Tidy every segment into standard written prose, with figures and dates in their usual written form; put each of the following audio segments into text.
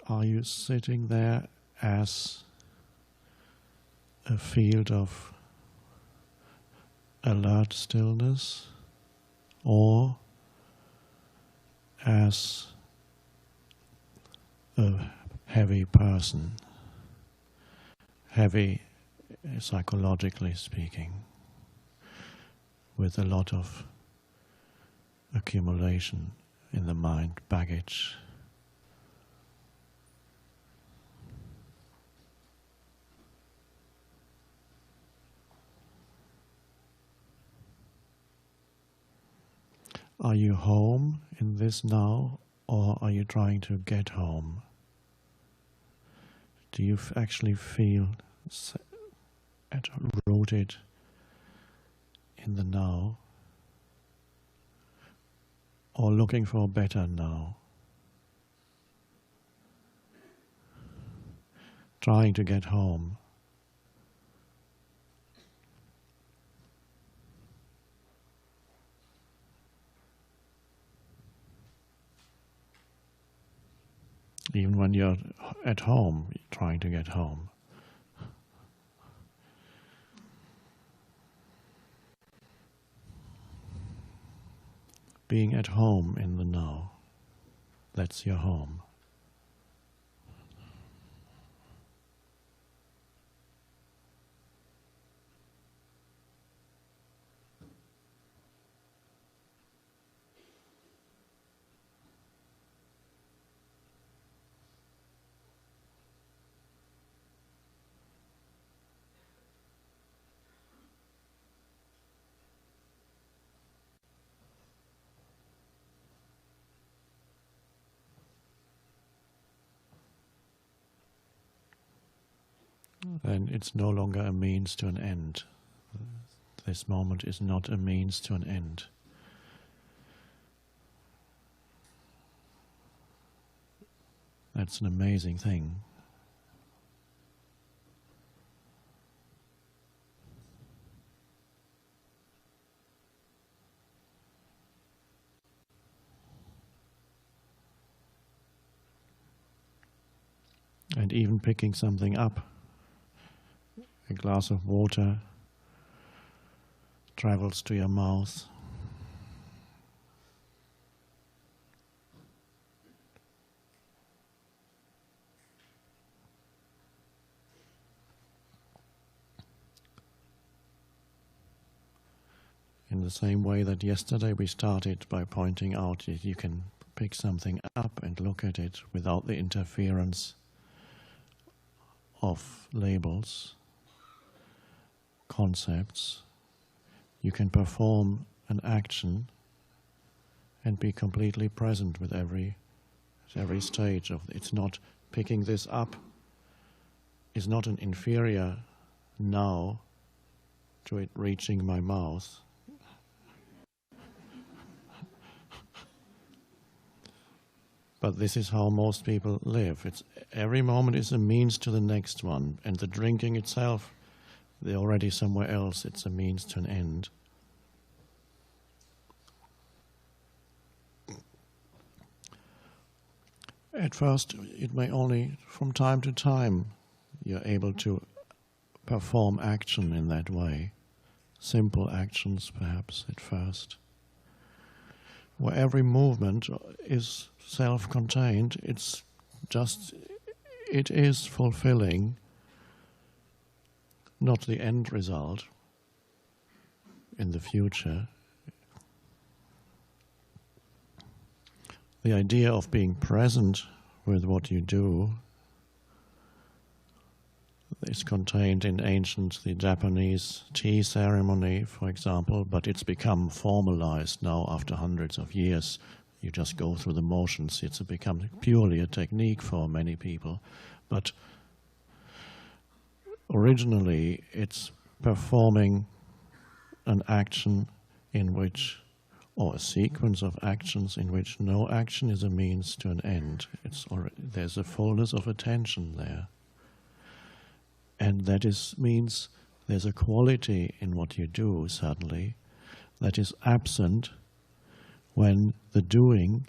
are you sitting there as a field of alert stillness, or as a heavy person, heavy psychologically speaking, with a lot of accumulation in the mind, baggage? Are you home in this now, or are you trying to get home? Do you actually feel rooted in the now, or looking for a better now? Trying to get home. Even when you're at home, you're trying to get home. Being at home in the now, that's your home. Then it's no longer a means to an end. This moment is not a means to an end. That's an amazing thing. And even picking something up, a glass of water travels to your mouth. In the same way that yesterday we started by pointing out that you can pick something up and look at it without the interference of labels, concepts. You can perform an action and be completely present with every stage of it. It's not picking this up, is not an inferior now to it reaching my mouth. But this is how most people live. Every moment is a means to the next one, and the drinking itself, they're already somewhere else. It's a means to an end. At first, it may only, from time to time, you're able to perform action in that way. Simple actions, perhaps, at first. Where every movement is self-contained, it is fulfilling, not the end result in the future. The idea of being present with what you do is contained in the Japanese tea ceremony, for example, but it's become formalized now after hundreds of years. You just go through the motions. It's become purely a technique for many people. But originally, it's performing an action in which, or a sequence of actions in which no action is a means to an end. There's a fullness of attention there. And that means there's a quality in what you do, suddenly, that is absent when the doing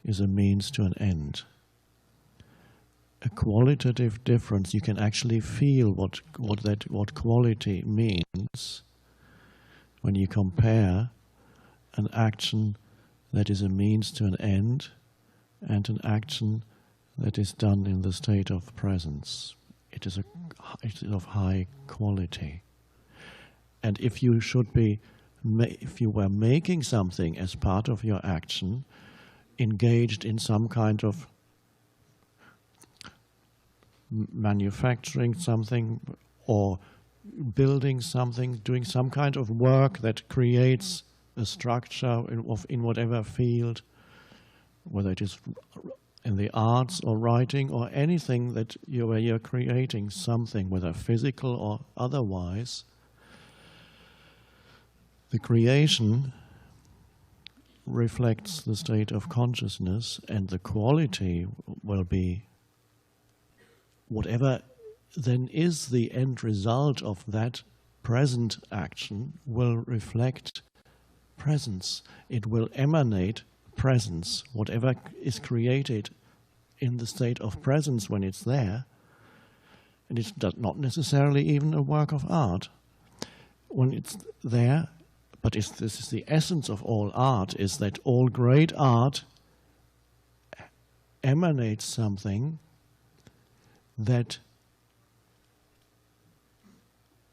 is a means to an end. a qualitative difference. You can actually feel what quality means when you compare an action that is a means to an end and an action that is done in the state of presence. It is of high quality. And if you were making something as part of your action, engaged in some kind of manufacturing something or building something, doing some kind of work that creates a structure in whatever field, whether it is in the arts or writing or anything that where you're creating something, whether physical or otherwise, the creation reflects the state of consciousness, and the quality will be whatever then is the end result of that present action will reflect presence. It will emanate presence. Whatever is created in the state of presence when it's there, and it's not necessarily even a work of art, when it's there, but this is the essence of all art, is that all great art emanates something that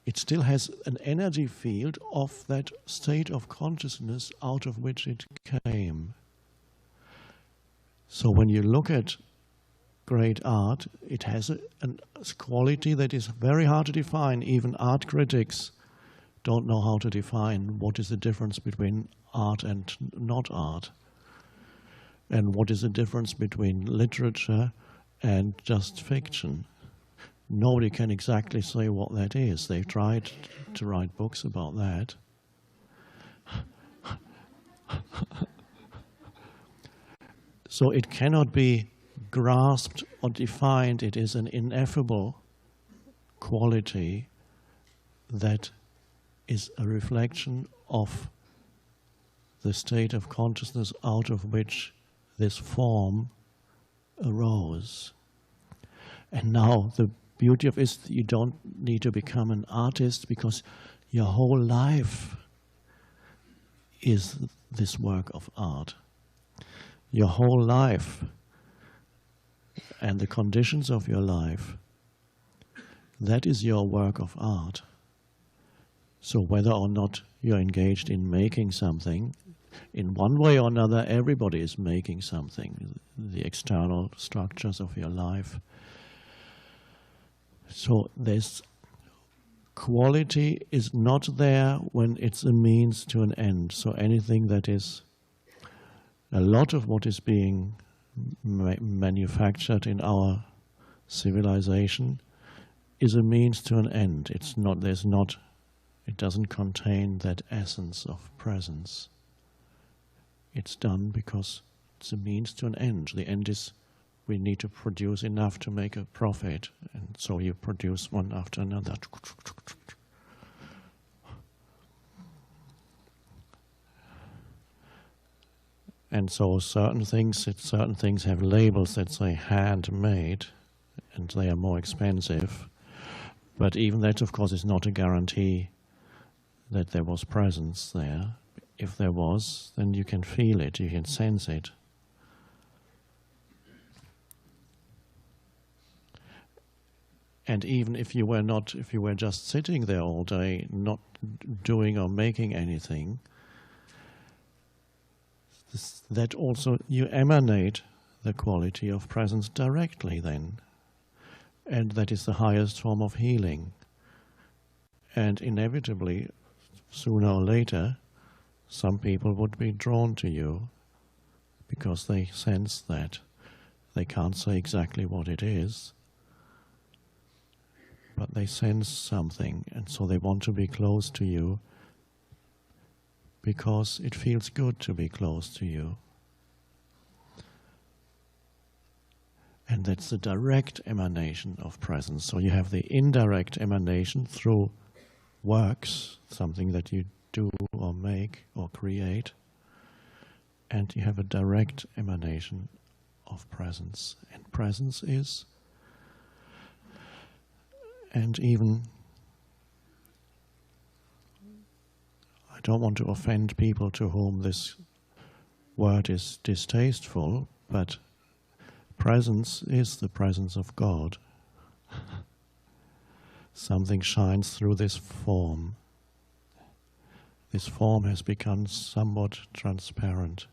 it still has an energy field of that state of consciousness out of which it came. So when you look at great art, it has a quality that is very hard to define. Even art critics don't know how to define what is the difference between art and not art, and what is the difference between literature and just fiction. Nobody can exactly say what that is. They've tried to write books about that. So it cannot be grasped or defined. It is an ineffable quality that is a reflection of the state of consciousness out of which this form arose. And now the beauty of it is that you don't need to become an artist, because your whole life is this work of art. Your whole life and the conditions of your life, that is your work of art. So whether or not you're engaged in making something, in one way or another, everybody is making something, the external structures of your life. So this quality is not there when it's a means to an end. So anything that is, a lot of what is being manufactured in our civilization is a means to an end. It's not, it doesn't contain that essence of presence. It's done because it's a means to an end. The end is, we need to produce enough to make a profit, and so you produce one after another. And so certain things have labels that say handmade, and they are more expensive. But even that, of course, is not a guarantee that there was presence there. If there was, then you can feel it, you can sense it. And even if you were just sitting there all day, not doing or making anything, that also, you emanate the quality of presence directly then. And that is the highest form of healing. And inevitably, sooner or later, some people would be drawn to you because they sense that. They can't say exactly what it is, but they sense something, and so they want to be close to you because it feels good to be close to you. And that's the direct emanation of presence. So you have the indirect emanation through works, something that you do or make or create, and you have a direct emanation of presence. And presence is And even, I don't want to offend people to whom this word is distasteful, but presence is the presence of God. Something shines through this form. This form has become somewhat transparent.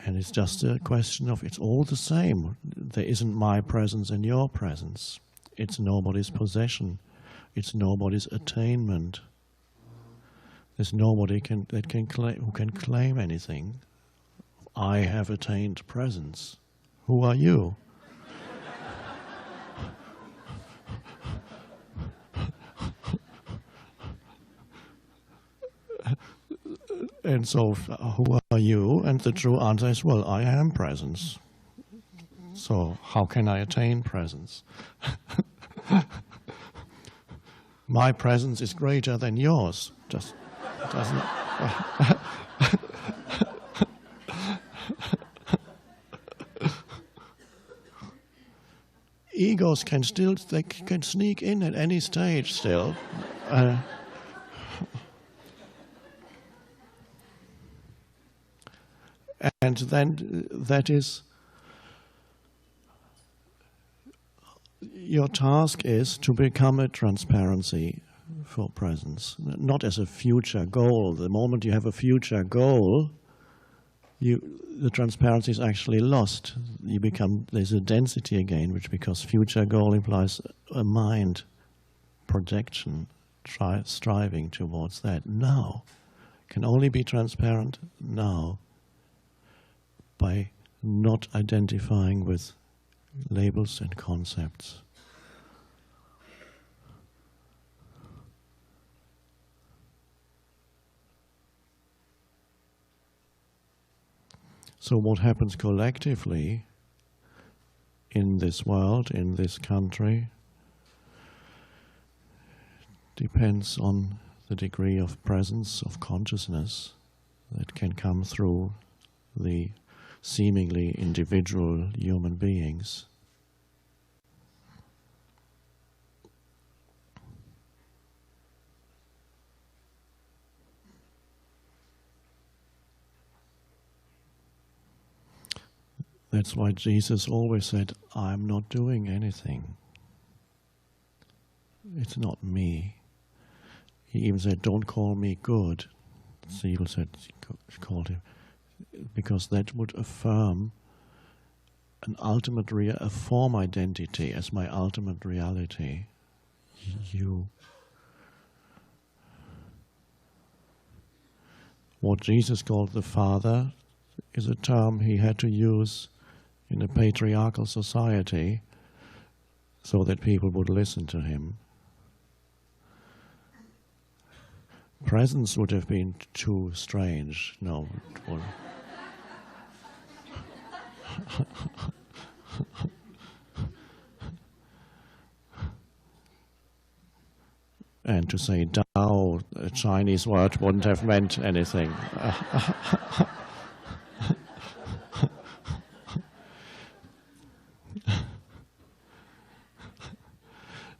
And it's just a question of, it's all the same. There isn't my presence and your presence. It's nobody's possession. It's nobody's attainment. There's nobody who can claim anything. I have attained presence. Who are you? And so, who are you? And the true answer is, well, I am presence. So, how can I attain presence? My presence is greater than yours. Just doesn't. Egos can sneak in at any stage still. And then that is, your task is to become a transparency for presence, not as a future goal. The moment you have a future goal, the transparency is actually lost. There's a density again, because future goal implies a mind projection, striving towards that. Now, can only be transparent now, by not identifying with labels and concepts. So what happens collectively in this world, in this country, depends on the degree of presence of consciousness that can come through the seemingly individual human beings. That's why Jesus always said, I'm not doing anything. It's not me. He even said, don't call me good. Siegel said, he called him, because that would affirm a form identity as my ultimate reality. You. What Jesus called the Father is a term he had to use in a patriarchal society so that people would listen to him. Presence would have been too strange. No. And to say Dao, a Chinese word, wouldn't have meant anything.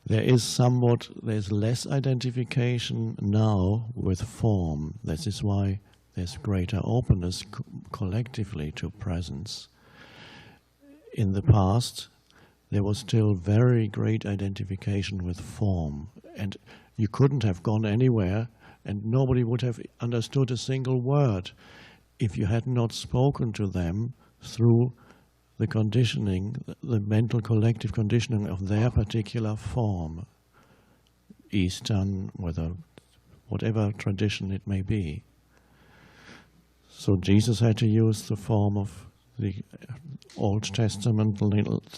There's less identification now with form. This is why there's greater openness collectively to presence. In the past, there was still very great identification with form, and you couldn't have gone anywhere, and nobody would have understood a single word if you had not spoken to them through the conditioning, the mental collective conditioning of their particular form, Eastern, whatever tradition it may be. So Jesus had to use the form of the Old Testament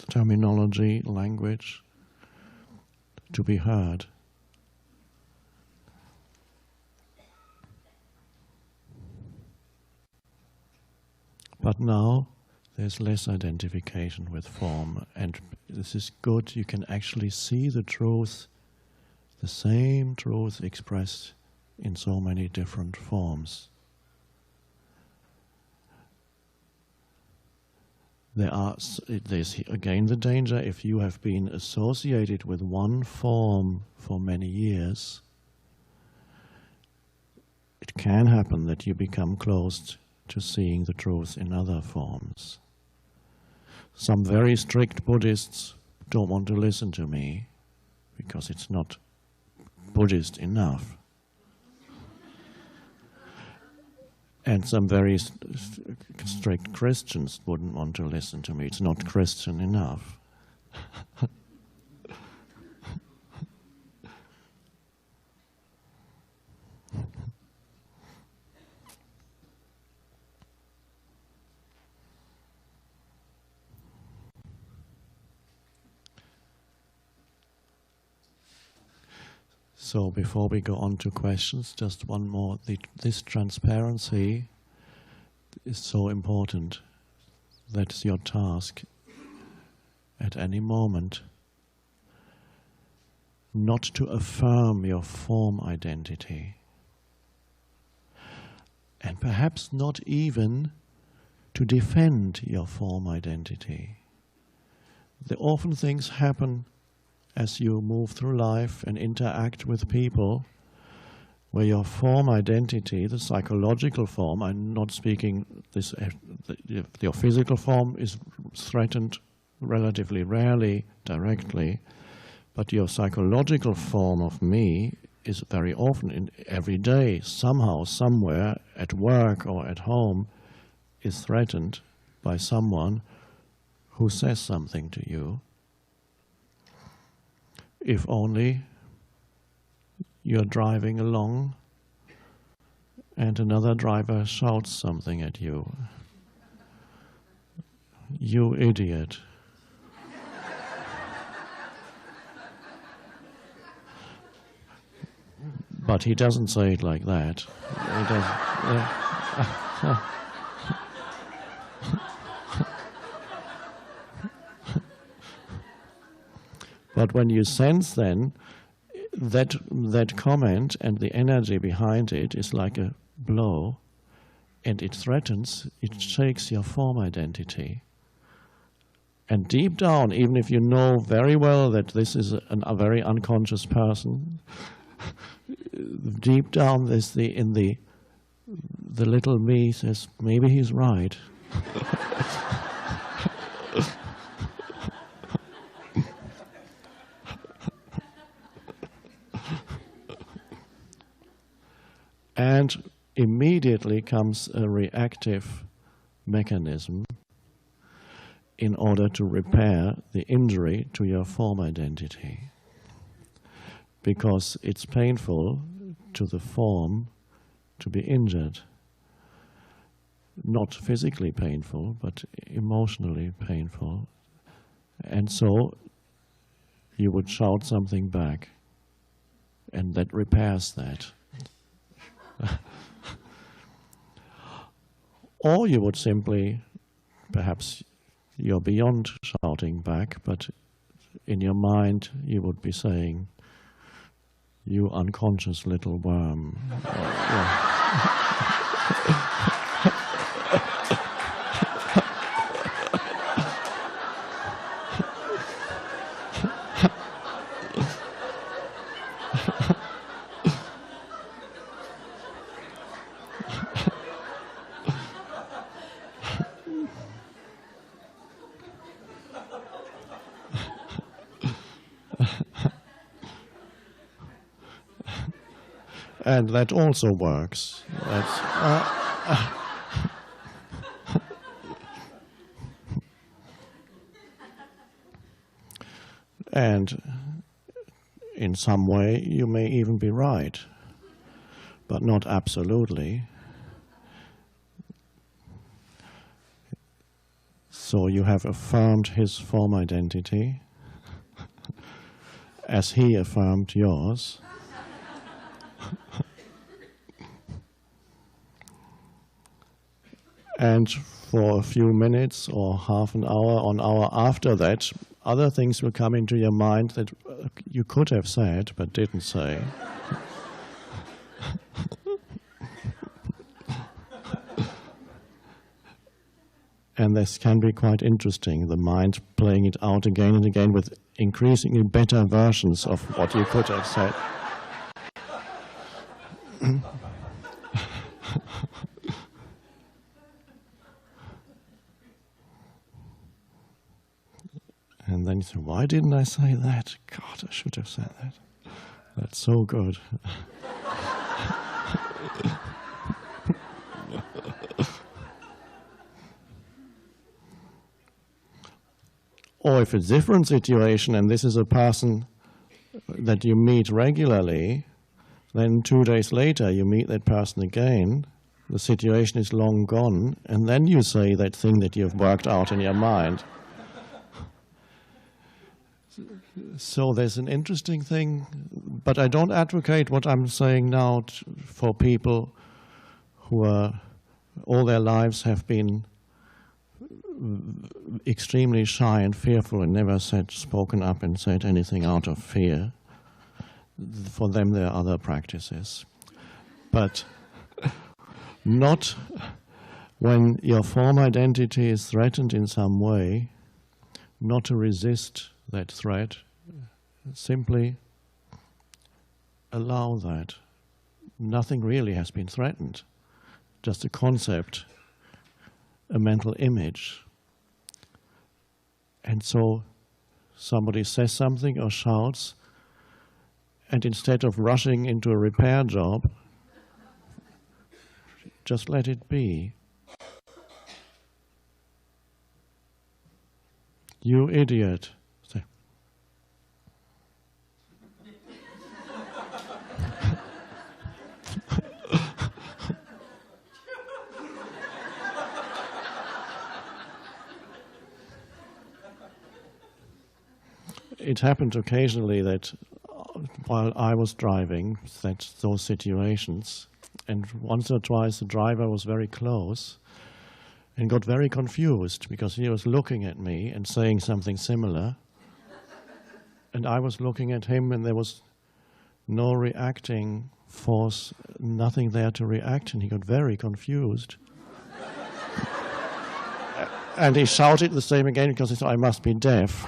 terminology, language, to be heard. But now there's less identification with form, and this is good. You can actually see the truth, the same truth expressed in so many different forms. There's again the danger, if you have been associated with one form for many years, it can happen that you become closed to seeing the truth in other forms. Some very strict Buddhists don't want to listen to me because it's not Buddhist enough. And some very strict Christians wouldn't want to listen to me. It's not Christian enough. So before we go on to questions, just one more. This transparency is so important. That's your task at any moment. Not to affirm your form identity. And perhaps not even to defend your form identity. Often things happen as you move through life and interact with people where your form identity, the psychological form, I'm not speaking this, your physical form is threatened relatively rarely directly, but your psychological form of me is very often, every day, somehow, somewhere, at work or at home, is threatened by someone who says something to you. If only you're driving along and another driver shouts something at you. You idiot. But he doesn't say it like that. He doesn't. But when you sense then that comment and the energy behind it is like a blow, and it threatens, it shakes your form identity. And deep down, even if you know very well that this is a very unconscious person, deep down there's the little me says, maybe he's right. And immediately comes a reactive mechanism in order to repair the injury to your form identity. Because it's painful to the form to be injured. Not physically painful, but emotionally painful. And so you would shout something back, and that repairs that. Or you would simply, perhaps you're beyond shouting back, but in your mind you would be saying, you unconscious little worm. And that also works. And in some way you may even be right, but not absolutely. So you have affirmed his form identity as he affirmed yours. And for a few minutes or half an hour or an hour after that, other things will come into your mind that you could have said but didn't say. And this can be quite interesting, the mind playing it out again and again with increasingly better versions of what you could have said. And then you say, why didn't I say that? God, I should have said that. That's so good. Or if it's a different situation and this is a person that you meet regularly, then 2 days later you meet that person again, the situation is long gone, and then you say that thing that you've worked out in your mind. So there's an interesting thing, but I don't advocate what I'm saying now for people who are all their lives have been extremely shy and fearful and never spoken up and said anything out of fear. For them there are other practices. But not when your form identity is threatened in some way, not to resist that threat, simply allow that. Nothing really has been threatened, just a concept, a mental image. And so somebody says something or shouts, and instead of rushing into a repair job, just let it be. You idiot. Say. It happened occasionally that while I was driving, those situations, and once or twice the driver was very close and got very confused because he was looking at me and saying something similar, and I was looking at him and there was no reacting force, nothing there to react, and he got very confused. And he shouted the same again because he thought I must be deaf.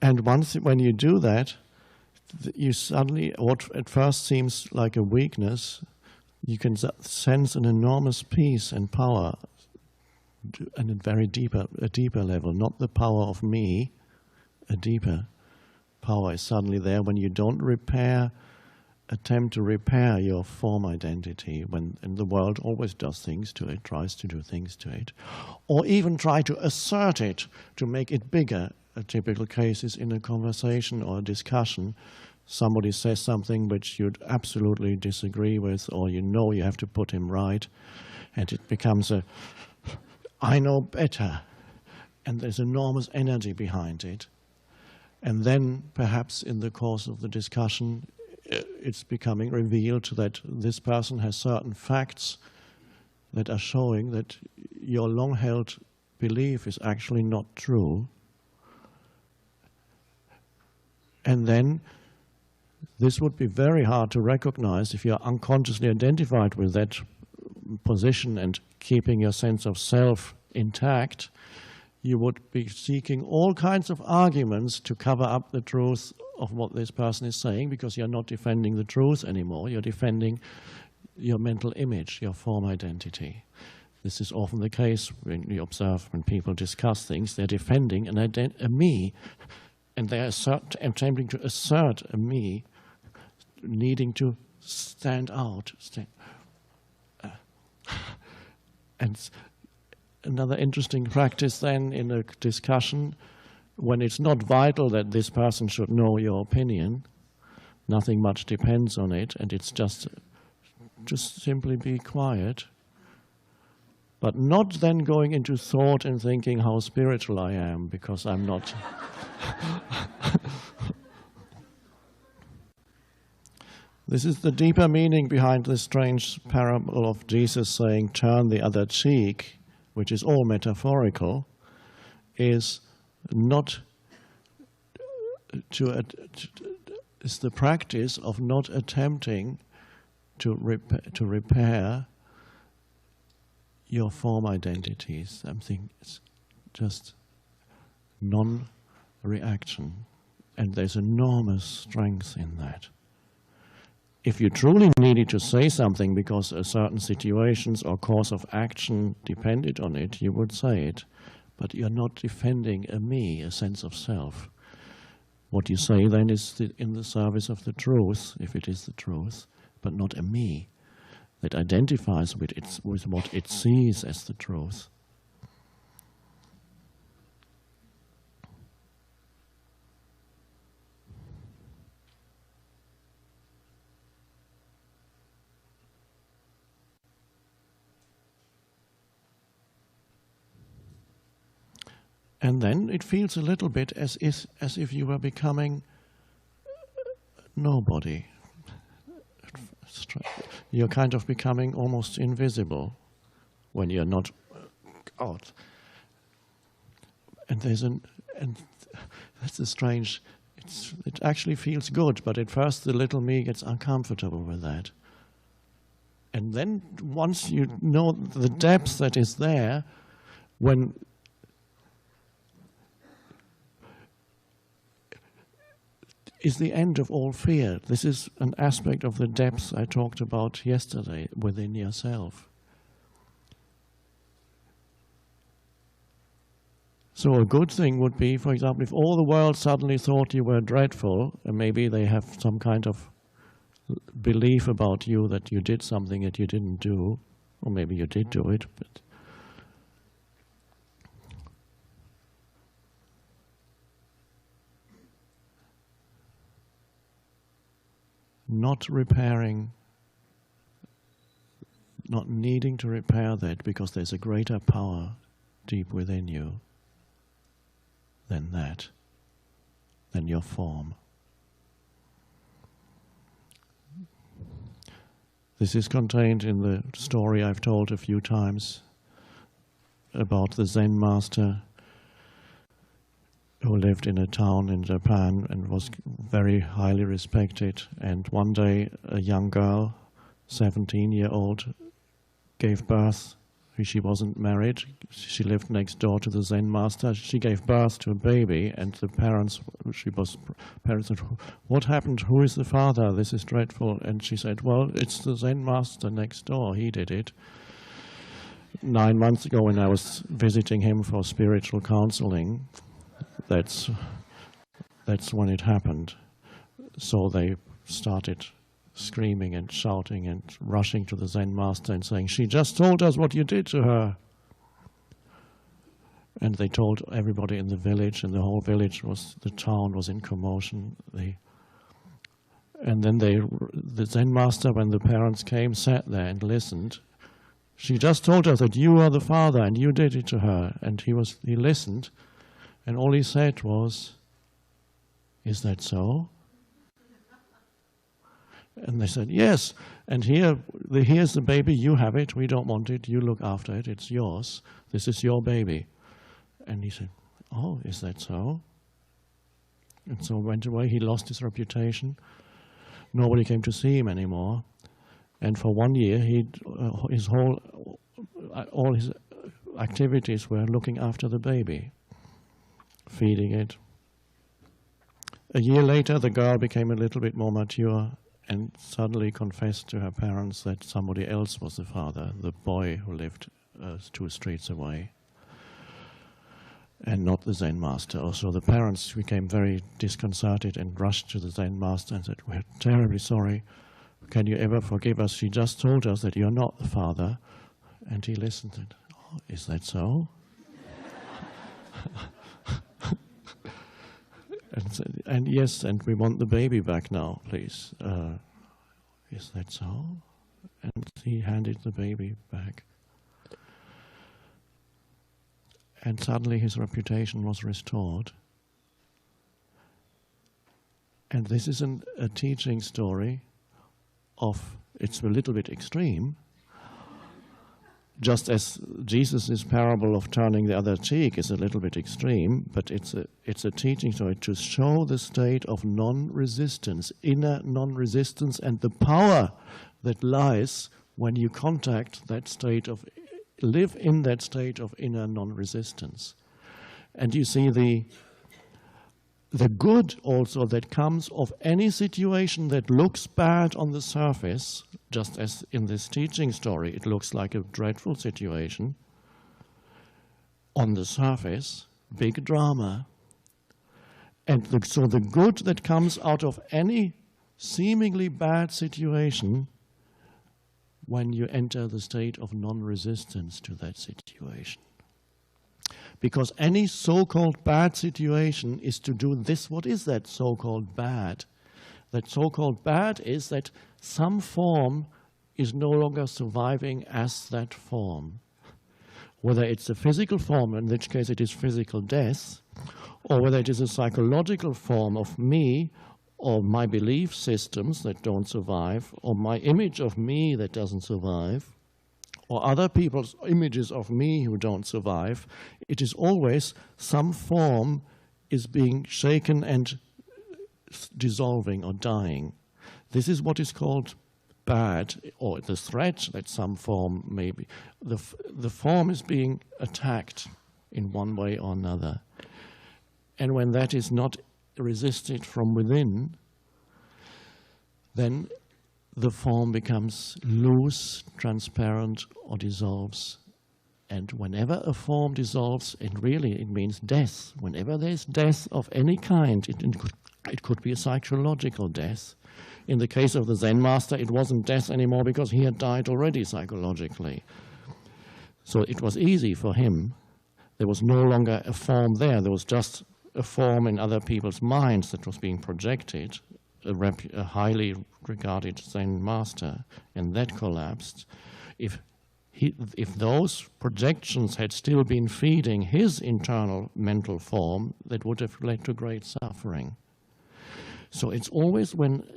And once, when you do that, you suddenly, what at first seems like a weakness, you can sense an enormous peace and power, and a deeper level, not the power of me. A deeper power is suddenly there when you don't attempt to repair your form identity, and the world always does things to it, tries to do things to it, or even try to assert it, to make it bigger. A typical case is in a conversation or a discussion. Somebody says something which you'd absolutely disagree with, or you know you have to put him right, and it becomes I know better, and there's enormous energy behind it. And then perhaps in the course of the discussion it's becoming revealed that this person has certain facts that are showing that your long-held belief is actually not true. And then this would be very hard to recognize if you're unconsciously identified with that position and keeping your sense of self intact. You would be seeking all kinds of arguments to cover up the truth of what this person is saying, because you're not defending the truth anymore. You're defending your mental image, your form identity. This is often the case when you observe when people discuss things. They're defending a me, and they're attempting to assert a me, needing to stand out. And another interesting practice then in a discussion, when it's not vital that this person should know your opinion, nothing much depends on it, and it's just simply be quiet, but not then going into thought and thinking how spiritual I am, because I'm not. This is the deeper meaning behind this strange parable of Jesus saying, turn the other cheek, which is all metaphorical, is not is the practice of not attempting to repair your form identities. Something is just non-reaction. And there's enormous strength in that. If you truly needed to say something because certain situations or course of action depended on it, you would say it. But you're not defending a me, a sense of self. What you say then is in the service of the truth, if it is the truth, but not a me that identifies with what it sees as the truth. And then it feels a little bit as if you were becoming nobody. You're kind of becoming almost invisible when you're not out. And that's a strange. It actually feels good, but at first the little me gets uncomfortable with that. And then once you know the depth that is there, when is the end of all fear. This is an aspect of the depth I talked about yesterday within yourself. So a good thing would be, for example, if all the world suddenly thought you were dreadful, and maybe they have some kind of belief about you that you did something that you didn't do, or maybe you did do it, but not repairing, not needing to repair that because there's a greater power deep within you than that, than your form. This is contained in the story I've told a few times about the Zen master who lived in a town in Japan and was very highly respected. And one day a young girl, 17-year-old, gave birth. She wasn't married. She lived next door to the Zen master. She gave birth to a baby, and the parents said, "What happened? Who is the father? This is dreadful." And she said, "Well, it's the Zen master next door. He did it. 9 months ago when I was visiting him for spiritual counseling, that's when it happened." So they started screaming and shouting and rushing to the Zen master and saying, "She just told us what you did to her." And they told everybody in the village, and the whole village the town was in commotion. And then the Zen master, when the parents came, sat there and listened. "She just told us that you are the father and you did it to her." And he listened, and all he said was, "Is that so?" And they said, "Yes, and here's the baby, you have it, we don't want it, you look after it, it's yours, this is your baby." And he said, "Oh, is that so?" And so went away. He lost his reputation. Nobody came to see him anymore. And for 1 year, all his activities were looking after the baby, feeding it. A year later, the girl became a little bit more mature and suddenly confessed to her parents that somebody else was the father, the boy who lived 2 streets away, and not the Zen master. Also, the parents became very disconcerted and rushed to the Zen master and said, "We're terribly sorry. Can you ever forgive us? She just told us that you're not the father." And he listened and, "Oh, is that so?" And yes, and we want the baby back now, please. Is that so? And he handed the baby back. And suddenly his reputation was restored. And this is a teaching story it's a little bit extreme, just as Jesus' parable of turning the other cheek is a little bit extreme, but it's a teaching story to show the state of non-resistance, inner non-resistance, and the power that lies when you contact that state of, live in that state of inner non-resistance. And you see the good also that comes of any situation that looks bad on the surface, just as in this teaching story, it looks like a dreadful situation. On the surface, big drama. And so the good that comes out of any seemingly bad situation, when you enter the state of non-resistance to that situation. Because any so-called bad situation is to do this. What is that so-called bad? That so-called bad is that some form is no longer surviving as that form. Whether it's a physical form, in which case it is physical death, or whether it is a psychological form of me, or my belief systems that don't survive, or my image of me that doesn't survive, or other people's images of me who don't survive, it is always some form is being shaken and dissolving or dying. This is what is called bad, or the threat that some form may be. The form is being attacked in one way or another. And when that is not resisted from within, then the form becomes loose, transparent, or dissolves. And whenever a form dissolves, and really it means death, whenever there's death of any kind, it could be a psychological death. In the case of the Zen master, it wasn't death anymore because he had died already psychologically. So it was easy for him. There was no longer a form there. There was just a form in other people's minds that was being projected, a highly regarded Zen master, and that collapsed. If those projections had still been feeding his internal mental form, that would have led to great suffering. So it's always when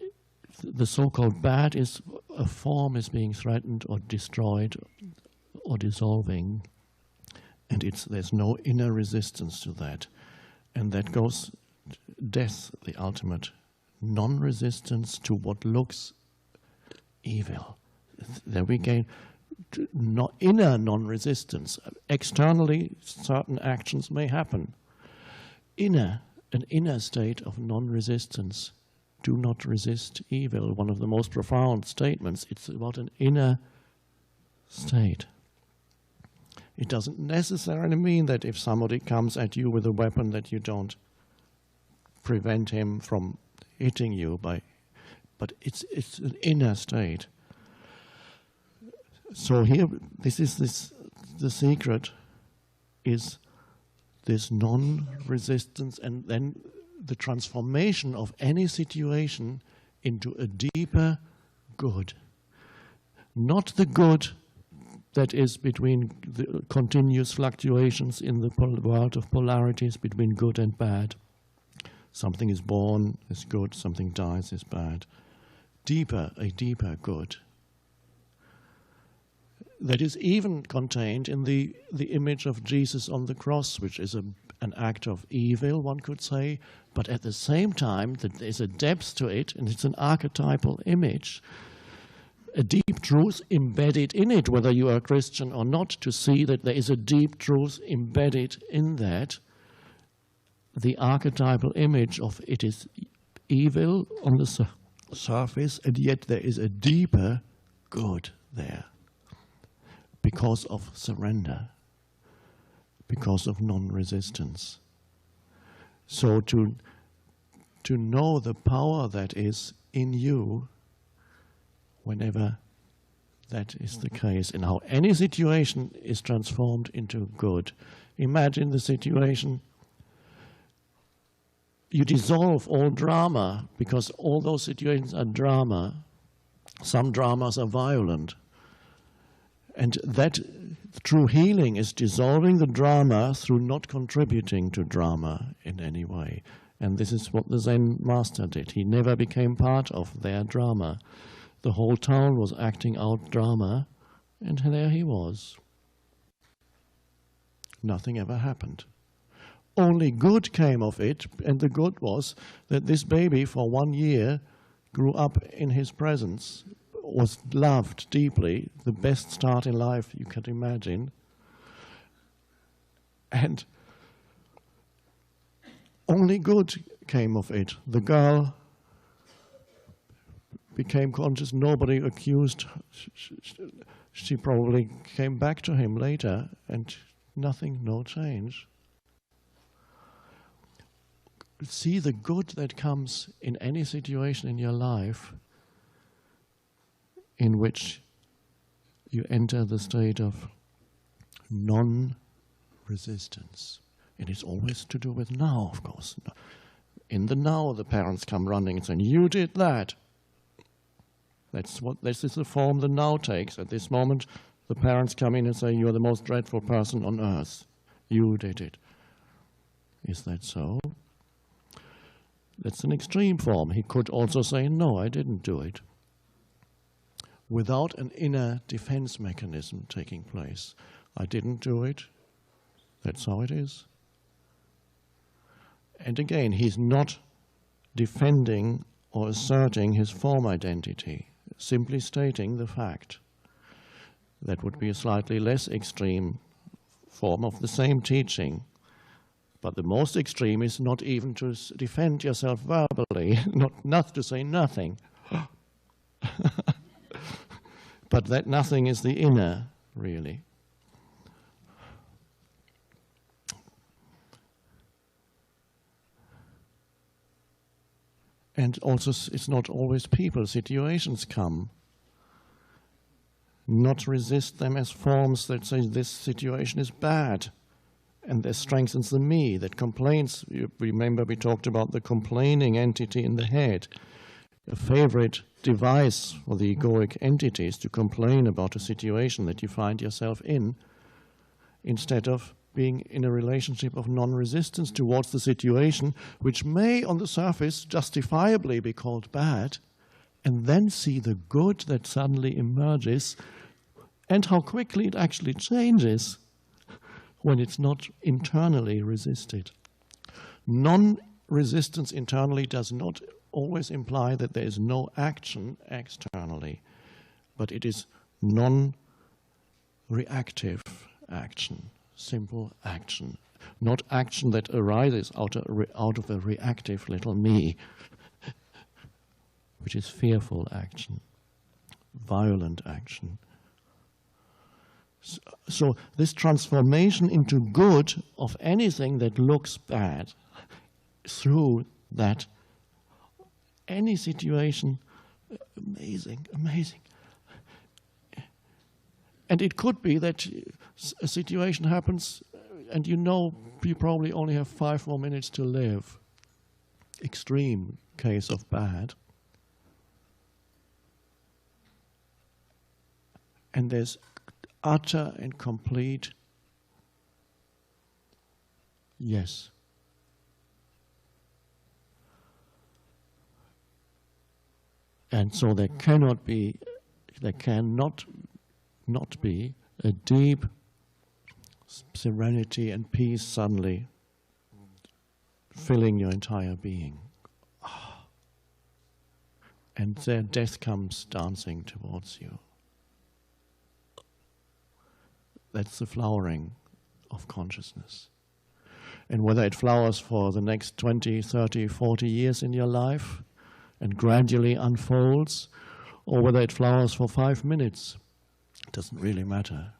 the so-called bad is, a form is being threatened or destroyed or dissolving, and there's no inner resistance to that. And that goes death, the ultimate non-resistance to what looks evil. Then we gain inner non-resistance. Externally, certain actions may happen. An inner state of non-resistance. Do not resist evil. One of the most profound statements. It's about an inner state. It doesn't necessarily mean that if somebody comes at you with a weapon that you don't prevent him from hitting you but it's an inner state. So here, the secret is this non-resistance, and then the transformation of any situation into a deeper good. Not the good that is between the continuous fluctuations in the world of polarities between good and bad. Something is born is good, something dies is bad. A deeper good. That is even contained in the image of Jesus on the cross, which is an act of evil, one could say, but at the same time there's a depth to it, and it's an archetypal image, a deep truth embedded in it, whether you are a Christian or not, to see that there is a deep truth embedded in that. The archetypal image of it is evil on the surface, and yet there is a deeper good there because of surrender, because of non-resistance. So to know the power that is in you whenever that is the case, and how any situation is transformed into good. Imagine the situation. You dissolve all drama, because all those situations are drama. Some dramas are violent. And that true healing is dissolving the drama through not contributing to drama in any way. And this is what the Zen master did. He never became part of their drama. The whole town was acting out drama, and there he was. Nothing ever happened. Only good came of it, and the good was that this baby for 1 year grew up in his presence, was loved deeply, the best start in life you could imagine. And only good came of it. The girl became conscious, nobody accused. She probably came back to him later, and nothing, no change. See the good that comes in any situation in your life in which you enter the state of non-resistance. It is always to do with now, of course. In the now, the parents come running and saying, "You did that." This is the form the now takes. At this moment, the parents come in and say, "You are the most dreadful person on earth. You did it." Is that so? That's an extreme form. He could also say, "No, I didn't do it," without an inner defense mechanism taking place. I didn't do it. That's how it is. And again, he's not defending or asserting his form identity, simply stating the fact. That would be a slightly less extreme form of the same teaching. But the most extreme is not even to defend yourself verbally, not to say nothing. But that nothing is the inner, really. And also, it's not always people. Situations come. Not resist them as forms that say this situation is bad. And that strengthens the me that complains. You remember we talked about the complaining entity in the head. A favorite device for the egoic entity is to complain about a situation that you find yourself in, instead of being in a relationship of non-resistance towards the situation, which may on the surface justifiably be called bad, and then see the good that suddenly emerges and how quickly it actually changes when it's not internally resisted. Non-resistance internally does not always imply that there is no action externally, but it is non-reactive action, simple action, not action that arises out of a reactive little me, which is fearful action, violent action. So this transformation into good of anything that looks bad, through that, any situation, amazing, amazing. And it could be that a situation happens and you know you probably only have 5 more minutes to live. Extreme case of bad. And there's utter and complete yes. And so there cannot be not be a deep serenity and peace suddenly filling your entire being. And there death comes dancing towards you. That's the flowering of consciousness. And whether it flowers for the next 20, 30, 40 years in your life and gradually unfolds, or whether it flowers for 5 minutes, it doesn't really matter.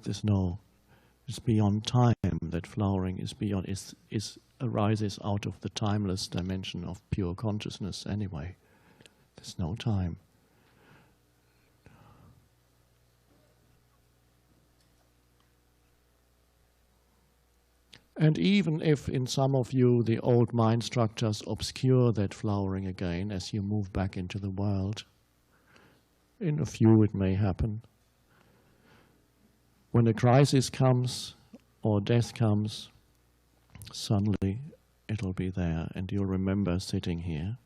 It's beyond time. That flowering is beyond, arises out of the timeless dimension of pure consciousness anyway. There's no time. And even if in some of you the old mind structures obscure that flowering again as you move back into the world, in a few it may happen. When a crisis comes or death comes, suddenly it'll be there and you'll remember sitting here.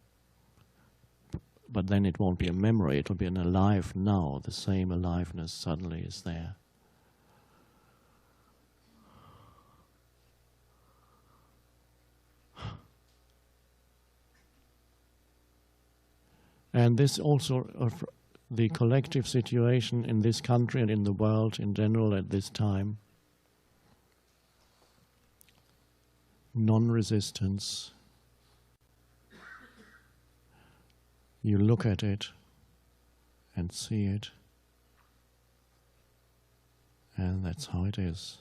but then it won't be a memory, it will be an alive now. The same aliveness suddenly is there. And this also, the collective situation in this country and in the world in general at this time, non-resistance. You look at it and see it, and that's how it is.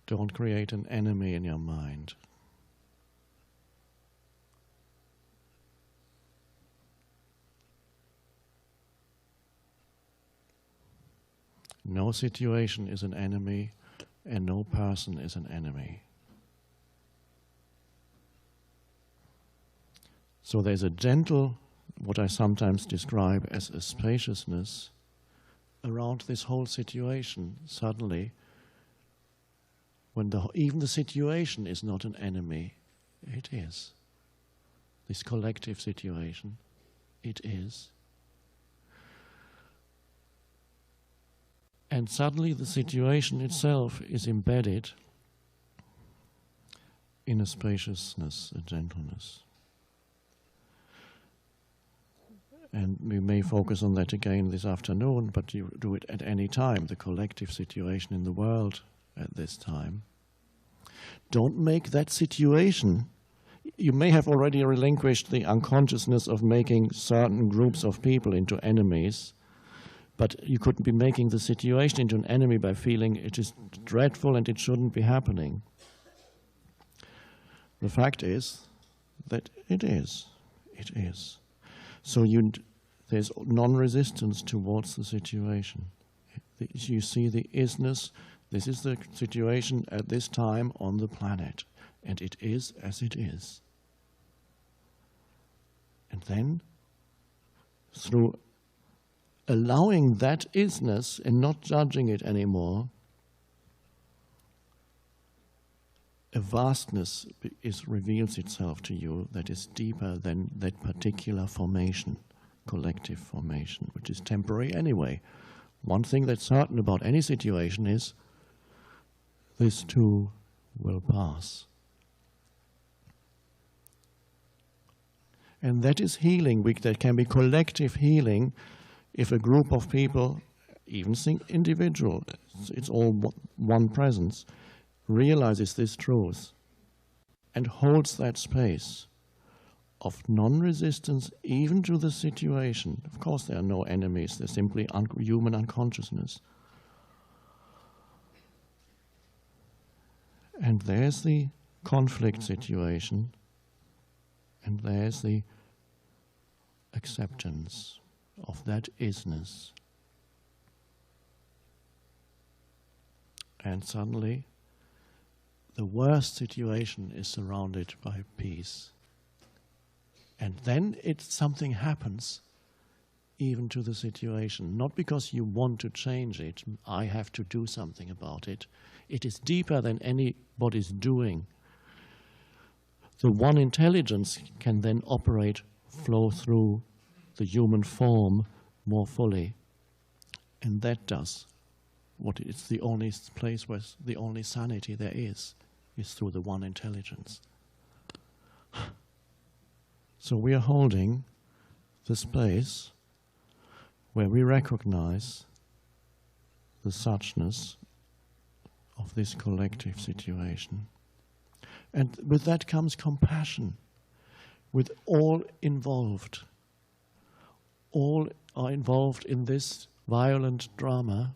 Don't create an enemy in your mind. No situation is an enemy, and no person is an enemy. So there's a gentle, what I sometimes describe as a spaciousness around this whole situation. Suddenly, when even the situation is not an enemy, it is. This collective situation, it is. And suddenly the situation itself is embedded in a spaciousness, a gentleness. And we may focus on that again this afternoon, but you do it at any time, the collective situation in the world at this time. Don't make that situation. You may have already relinquished the unconsciousness of making certain groups of people into enemies, but you couldn't be making the situation into an enemy by feeling it is dreadful and it shouldn't be happening. The fact is that it is. It is. So there's non-resistance towards the situation. You see the isness. This is the situation at this time on the planet, and it is as it is. And then, through allowing that isness and not judging it anymore, a vastness reveals itself to you that is deeper than that particular formation, collective formation, which is temporary anyway. One thing that's certain about any situation is this too will pass. And that is healing. There can be collective healing if a group of people, even individual, it's all one presence, realizes this truth and holds that space of non-resistance even to the situation. Of course there are no enemies, there's simply human unconsciousness. And there's the conflict situation, and there's the acceptance of that isness. And suddenly, the worst situation is surrounded by peace. And then something happens even to the situation, not because you want to change it, I have to do something about it. It is deeper than anybody's doing. The one intelligence can then flow through the human form more fully. And that does what it's the only place where the only sanity there is through the one intelligence. So we are holding the space where we recognize the suchness of this collective situation. And with that comes compassion, with all involved. All are involved in this violent drama,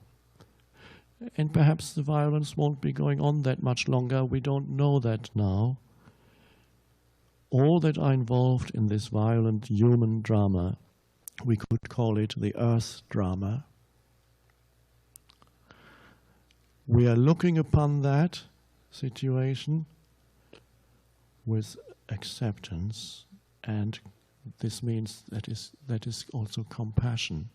and perhaps the violence won't be going on that much longer. We don't know that now. All that are involved in this violent human drama, we could call it the earth drama. We are looking upon that situation with acceptance, and this means that is also compassion.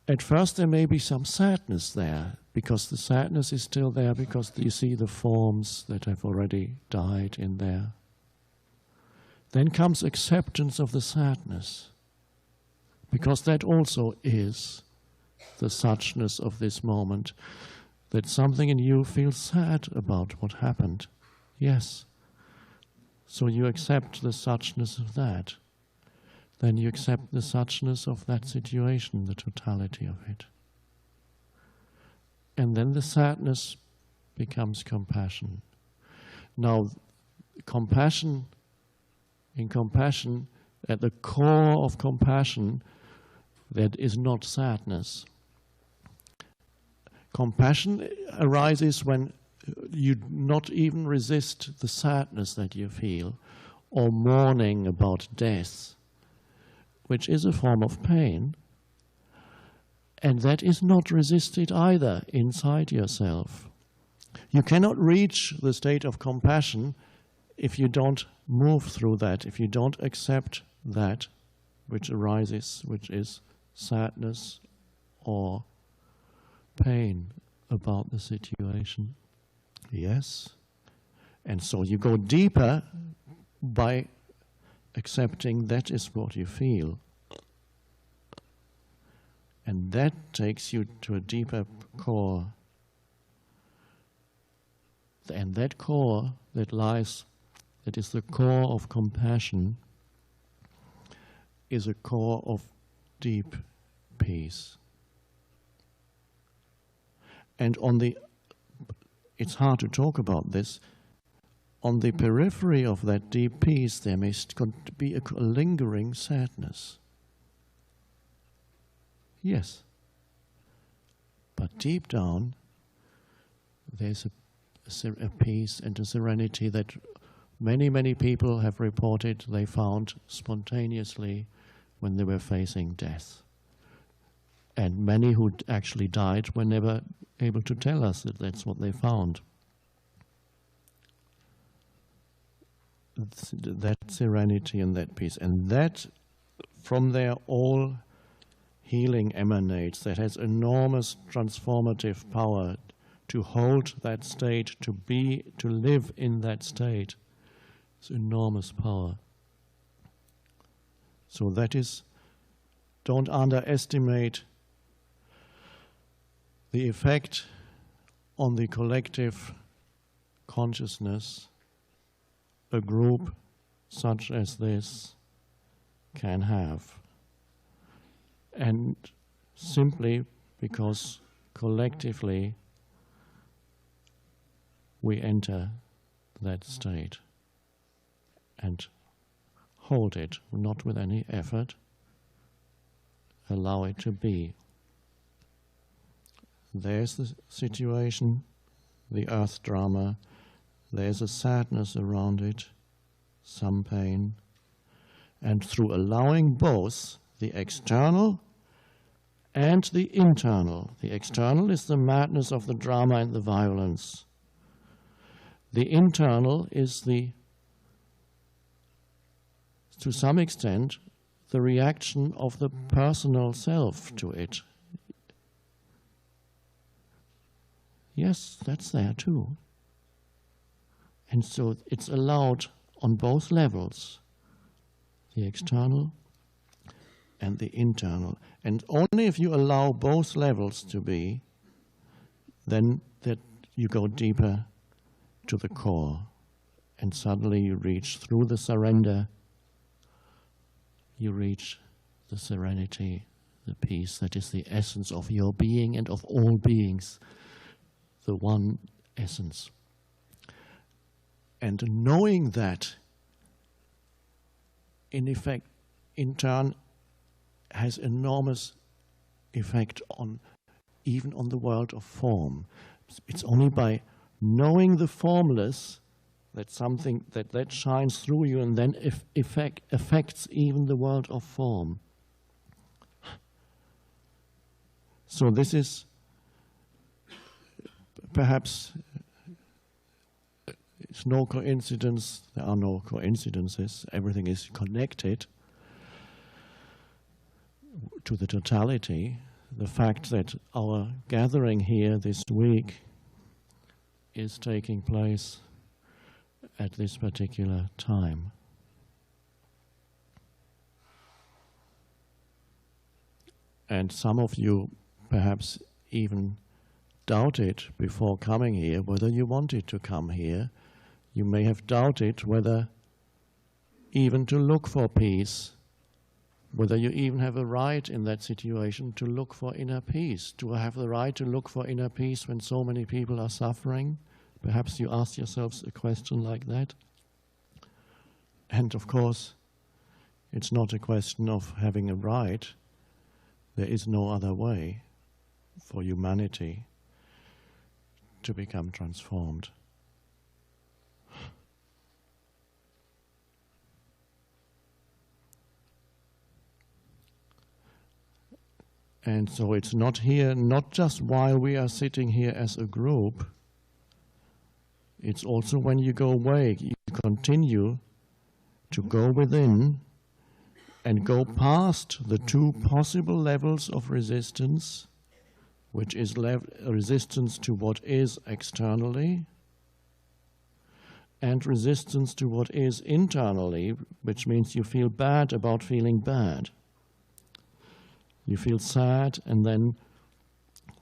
At first there may be some sadness there, because the sadness is still there, because you see the forms that have already died in there. Then comes acceptance of the sadness, because that also is the suchness of this moment, that something in you feels sad about what happened. Yes. So you accept the suchness of that. Then you accept the suchness of that situation, the totality of it. And then the sadness becomes compassion. Now, compassion, in compassion, at the core of compassion, that is not sadness. Compassion arises when you not even resist the sadness that you feel, or mourning about death, which is a form of pain, and that is not resisted either inside yourself. You cannot reach the state of compassion if you don't move through that, if you don't accept that which arises, which is sadness or pain about the situation. Yes. And so you go deeper by accepting that is what you feel. And that takes you to a deeper core. And that core that lies, that is the core of compassion, is a core of deep peace. And it's hard to talk about this, on the periphery of that deep peace there may be a lingering sadness. Yes. But deep down there's a peace and a serenity that many, many people have reported they found spontaneously when they were facing death. And many who actually died were never able to tell us that that's what they found. That serenity and that peace. And that, from there, all healing emanates. That has enormous transformative power to hold that state, to live in that state. It's enormous power. So that is, don't underestimate the effect on the collective consciousness a group such as this can have. And simply because collectively we enter that state and hold it, not with any effort, allow it to be. There's the situation, the earth drama, there's a sadness around it, some pain, and through allowing both the external and the internal. The external is the madness of the drama and the violence. The internal is to some extent, the reaction of the personal self to it. Yes, that's there too. And so it's allowed on both levels, the external and the internal. And only if you allow both levels to be, then that you go deeper to the core. And suddenly you reach, through the surrender, you reach the serenity, the peace that is the essence of your being and of all beings, the one essence. And knowing that, in effect, in turn, has enormous effect on, even on the world of form. It's only by knowing the formless that something that shines through you and then affects even the world of form. So this is perhaps, it's no coincidence, there are no coincidences, everything is connected to the totality, the fact that our gathering here this week is taking place at this particular time. And some of you perhaps even doubted before coming here whether you wanted to come here. You may have doubted whether even to look for peace, whether you even have a right in that situation to look for inner peace. Do I have the right to look for inner peace when so many people are suffering? Perhaps you ask yourselves a question like that. And of course, it's not a question of having a right. There is no other way for humanity to become transformed. And so it's not here, not just while we are sitting here as a group, it's also when you go away, you continue to go within and go past the two possible levels of resistance, which is resistance to what is externally and resistance to what is internally, which means you feel bad about feeling bad. You feel sad, and then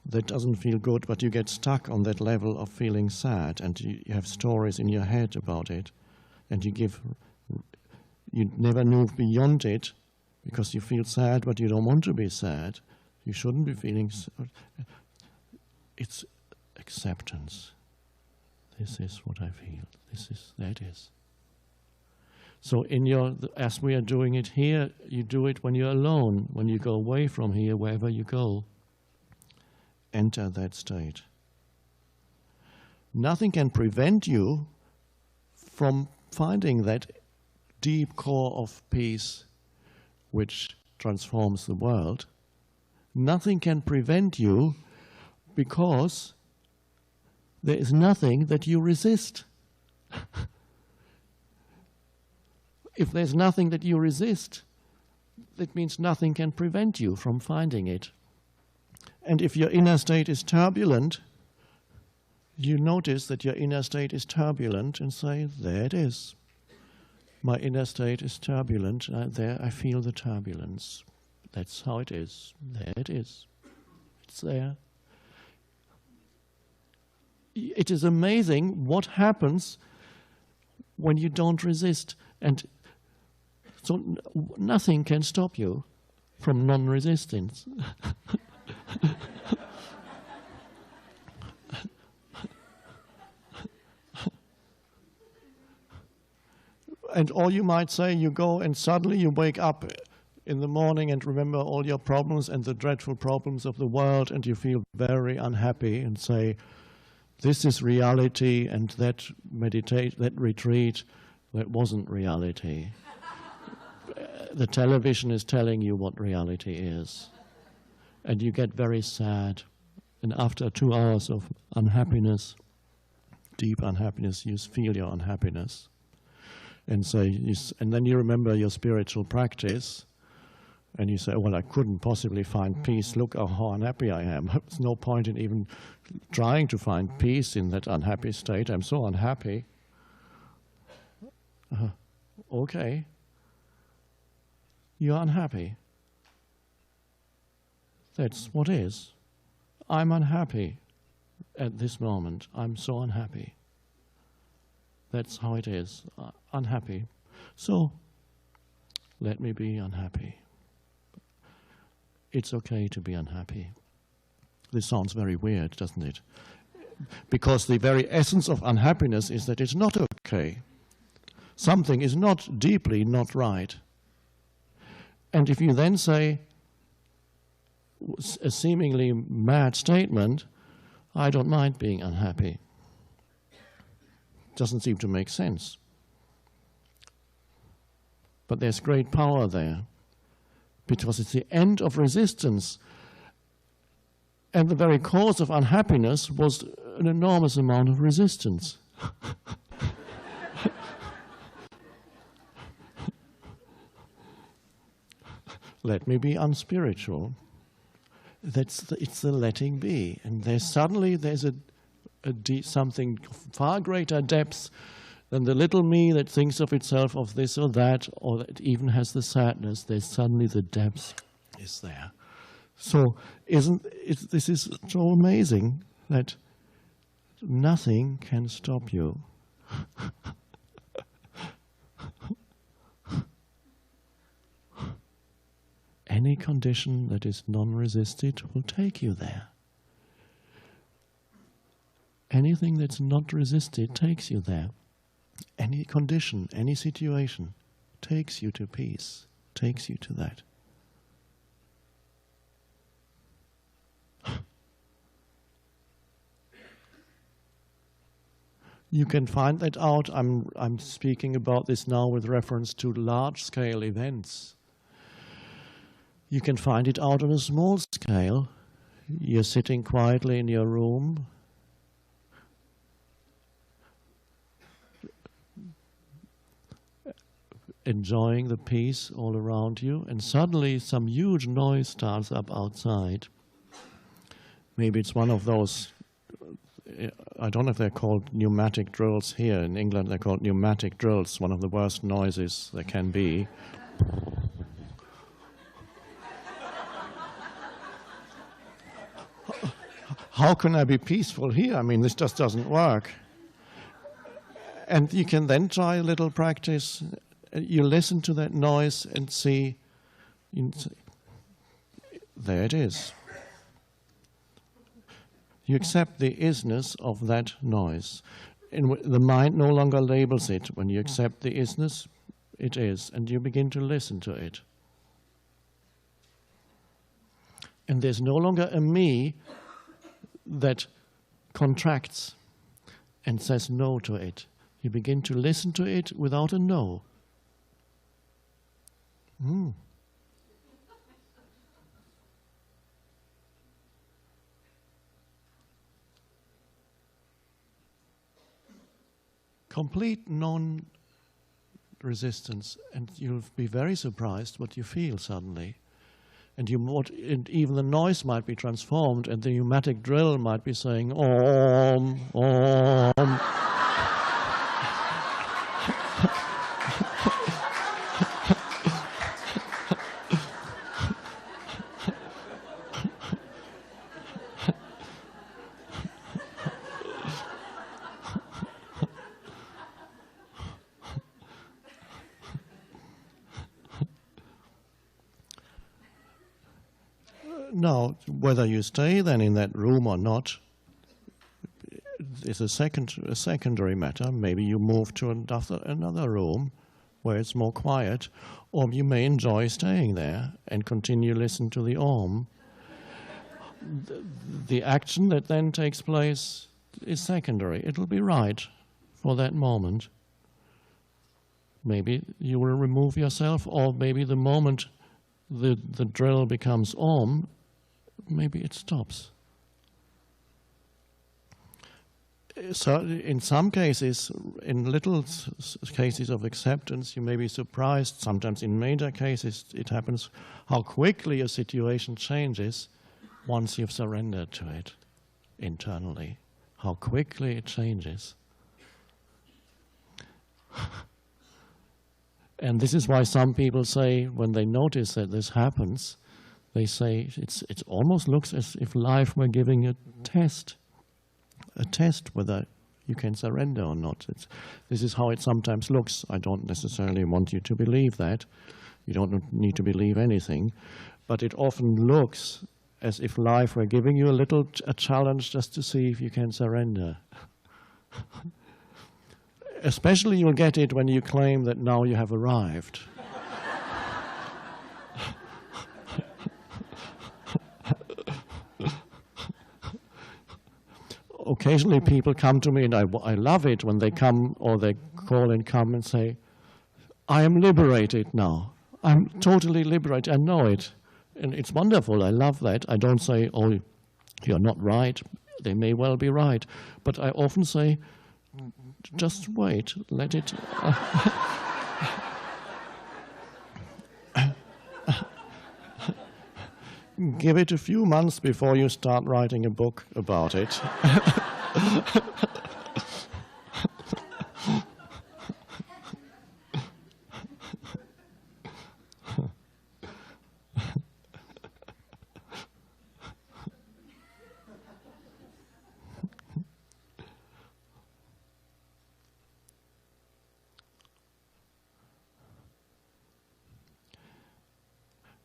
that doesn't feel good, but you get stuck on that level of feeling sad, and you have stories in your head about it, and you never move beyond it because you feel sad, but you don't want to be sad. You shouldn't be feeling sad. It's acceptance. This is what I feel. That is. So as we are doing it here, you do it when you're alone, when you go away from here, wherever you go. Enter that state. Nothing can prevent you from finding that deep core of peace which transforms the world. Nothing can prevent you because there is nothing that you resist. If there's nothing that you resist, that means nothing can prevent you from finding it. And if your inner state is turbulent, you notice that your inner state is turbulent and say, there it is. My inner state is turbulent. There I feel the turbulence. That's how it is. There it is. It's there. It is amazing what happens when you don't resist. And so nothing can stop you from non-resistance. And or you might say you go and suddenly you wake up in the morning and remember all your problems and the dreadful problems of the world, and you feel very unhappy and say, this is reality, and that retreat, that wasn't reality. The television is telling you what reality is. And you get very sad. And after 2 hours of unhappiness, deep unhappiness, you feel your unhappiness. And then you remember your spiritual practice, and you say, well, I couldn't possibly find peace. Look how unhappy I am. There's no point in even trying to find peace in that unhappy state. I'm so unhappy. Okay. You're unhappy. That's what is. I'm unhappy at this moment. I'm so unhappy. That's how it is. Unhappy. So, let me be unhappy. It's okay to be unhappy. This sounds very weird, doesn't it? Because the very essence of unhappiness is that it's not okay. Something is not deeply not right. And if you then say a seemingly mad statement, I don't mind being unhappy, doesn't seem to make sense. But there's great power there, because it's the end of resistance. And the very cause of unhappiness was an enormous amount of resistance. Let me be unspiritual. It's the letting be, and there's something far greater depth than the little me that thinks of itself of this or that, or that even has the sadness. There's suddenly the depth is there. So this is so amazing that nothing can stop you. Any condition that is non-resisted will take you there. Anything that's not resisted takes you there. Any condition, any situation takes you to peace, takes you to that. You can find that out. I'm speaking about this now with reference to large-scale events. You can find it out on a small scale. You're sitting quietly in your room, enjoying the peace all around you, and suddenly some huge noise starts up outside. Maybe it's one of those, I don't know if they're called pneumatic drills here. In England they're called pneumatic drills, one of the worst noises there can be. How can I be peaceful here? I mean, this just doesn't work. And you can then try a little practice. You listen to that noise and see, there it is. You accept the isness of that noise. And the mind no longer labels it. When you accept the isness, it is. And you begin to listen to it. And there's no longer a me that contracts and says no to it. You begin to listen to it without a no. Complete non-resistance, and you'll be very surprised what you feel suddenly. And even the noise might be transformed, and the pneumatic drill might be saying, Om, Om. Now, whether you stay then in that room or not is a secondary matter. Maybe you move to another room where it's more quiet, or you may enjoy staying there and continue listen to the Om. The action that then takes place is secondary. It'll be right for that moment. Maybe you will remove yourself, or maybe the moment the drill becomes Om, maybe it stops. So in some cases, in little cases of acceptance, you may be surprised. Sometimes in major cases, it happens how quickly a situation changes once you've surrendered to it internally. How quickly it changes. And this is why some people say, when they notice that this happens, they say it almost looks as if life were giving a test whether you can surrender or not. This is how it sometimes looks. I don't necessarily want you to believe that. You don't need to believe anything. But it often looks as if life were giving you a challenge just to see if you can surrender. Especially you'll get it when you claim that now you have arrived. Occasionally people come to me, and I love it when they come, or they call and come and say, I am liberated now. I'm totally liberated. I know it. And it's wonderful. I love that. I don't say, oh, you're not right. They may well be right. But I often say, just wait, let it. Give it a few months before you start writing a book about it.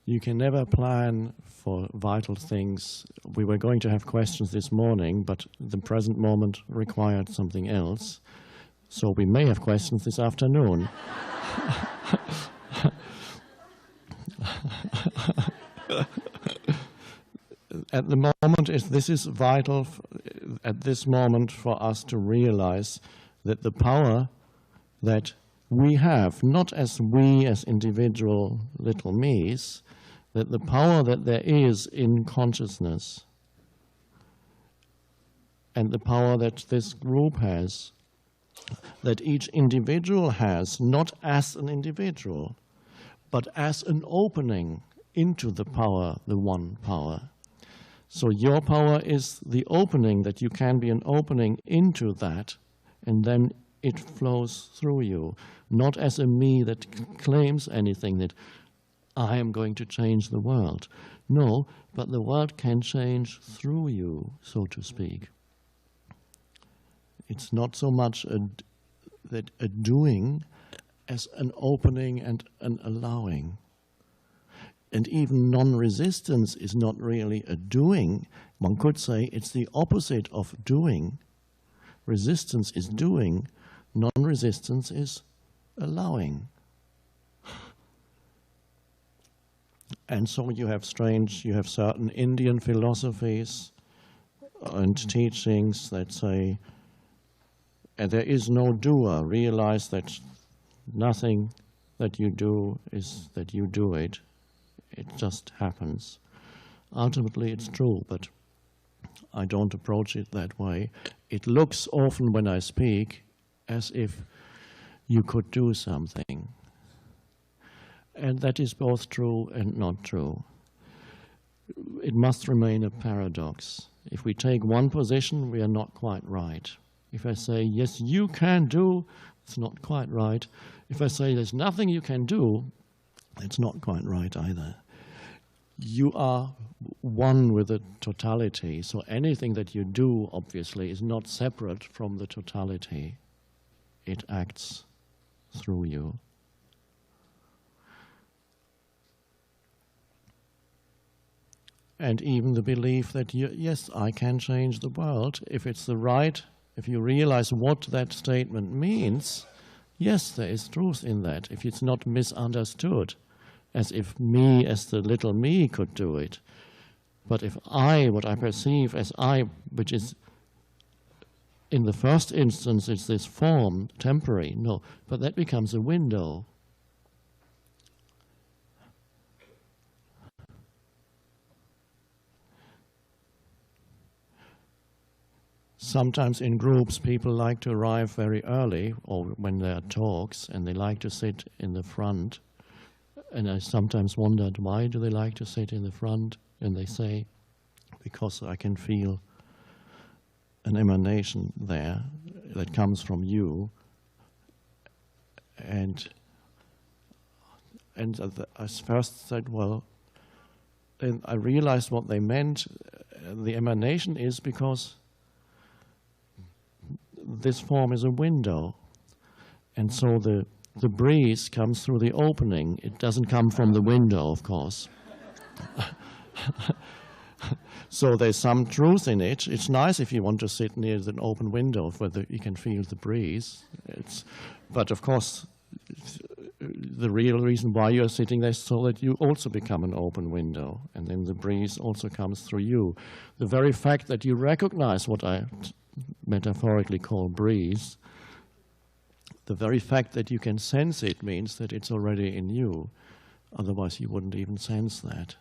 You can never plan for vital things. We were going to have questions this morning, but the present moment required something else. So we may have questions this afternoon. At the moment, this is vital at this moment for us to realize that the power that we have, not as we as individual little me's, that the power that there is in consciousness and the power that this group has, that each individual has, not as an individual, but as an opening into the power, the one power. So your power is the opening, that you can be an opening into that, and then it flows through you, not as a me that claims anything, that I am going to change the world. No, but the world can change through you, so to speak. It's not so much a doing as an opening and an allowing. And even non-resistance is not really a doing. One could say it's the opposite of doing. Resistance is doing, non-resistance is allowing. And so you have certain Indian philosophies and teachings that say, there is no doer. Realize that nothing that you do is that you do it. It just happens. Ultimately, it's true, but I don't approach it that way. It looks often when I speak as if you could do something. And that is both true and not true. It must remain a paradox. If we take one position, we are not quite right. If I say, yes, you can do, it's not quite right. If I say there's nothing you can do, it's not quite right either. You are one with the totality, so anything that you do, obviously, is not separate from the totality. It acts through you. And even the belief that, yes, I can change the world, if it's the right, if you realize what that statement means, yes, there is truth in that, if it's not misunderstood, as if me, as the little me, could do it. But if I, what I perceive as I, which is in the first instance, it's this form, temporary, no, but that becomes a window. Sometimes in groups, people like to arrive very early, or when there are talks, and they like to sit in the front. And I sometimes wondered, why do they like to sit in the front? And they say, because I can feel an emanation there that comes from you. And I first said, well, and I realized what they meant. The emanation is because this form is a window, and so the breeze comes through the opening. It doesn't come from the window, of course. So there's some truth in it. It's nice if you want to sit near an open window where you can feel the breeze. But of course, the real reason why you're sitting there is so that you also become an open window, and then the breeze also comes through you. The very fact that you recognize what I metaphorically call breeze, the very fact that you can sense it means that it's already in you. Otherwise you wouldn't even sense that.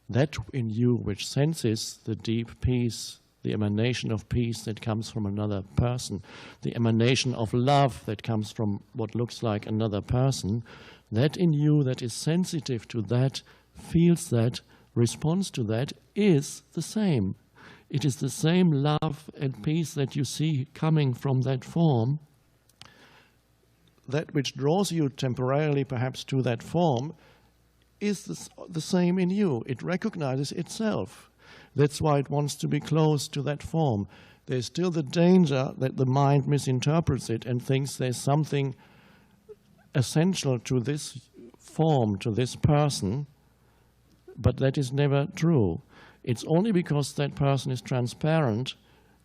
That in you which senses the deep peace, the emanation of peace that comes from another person, the emanation of love that comes from what looks like another person, that in you that is sensitive to that, feels that, response to that is the same. It is the same love and peace that you see coming from that form. That which draws you temporarily perhaps to that form is the same in you. It recognizes itself. That's why it wants to be close to that form. There's still the danger that the mind misinterprets it and thinks there's something essential to this form, to this person, but that is never true. It's only because that person is transparent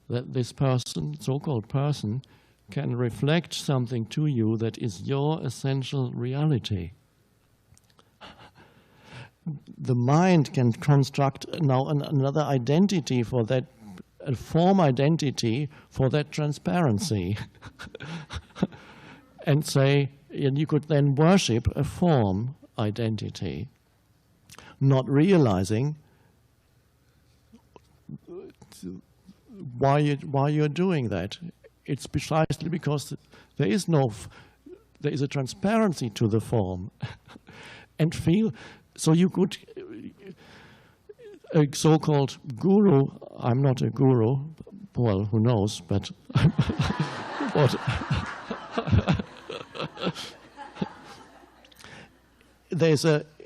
that this person, so-called person, can reflect something to you that is your essential reality. The mind can construct now another identity for that, a form identity for that transparency. And say, and you could then worship a form identity, not realizing why you're doing that. It's precisely because there is a transparency to the form. And feel, so you could, a so-called guru, I'm not a guru, well, who knows, but what?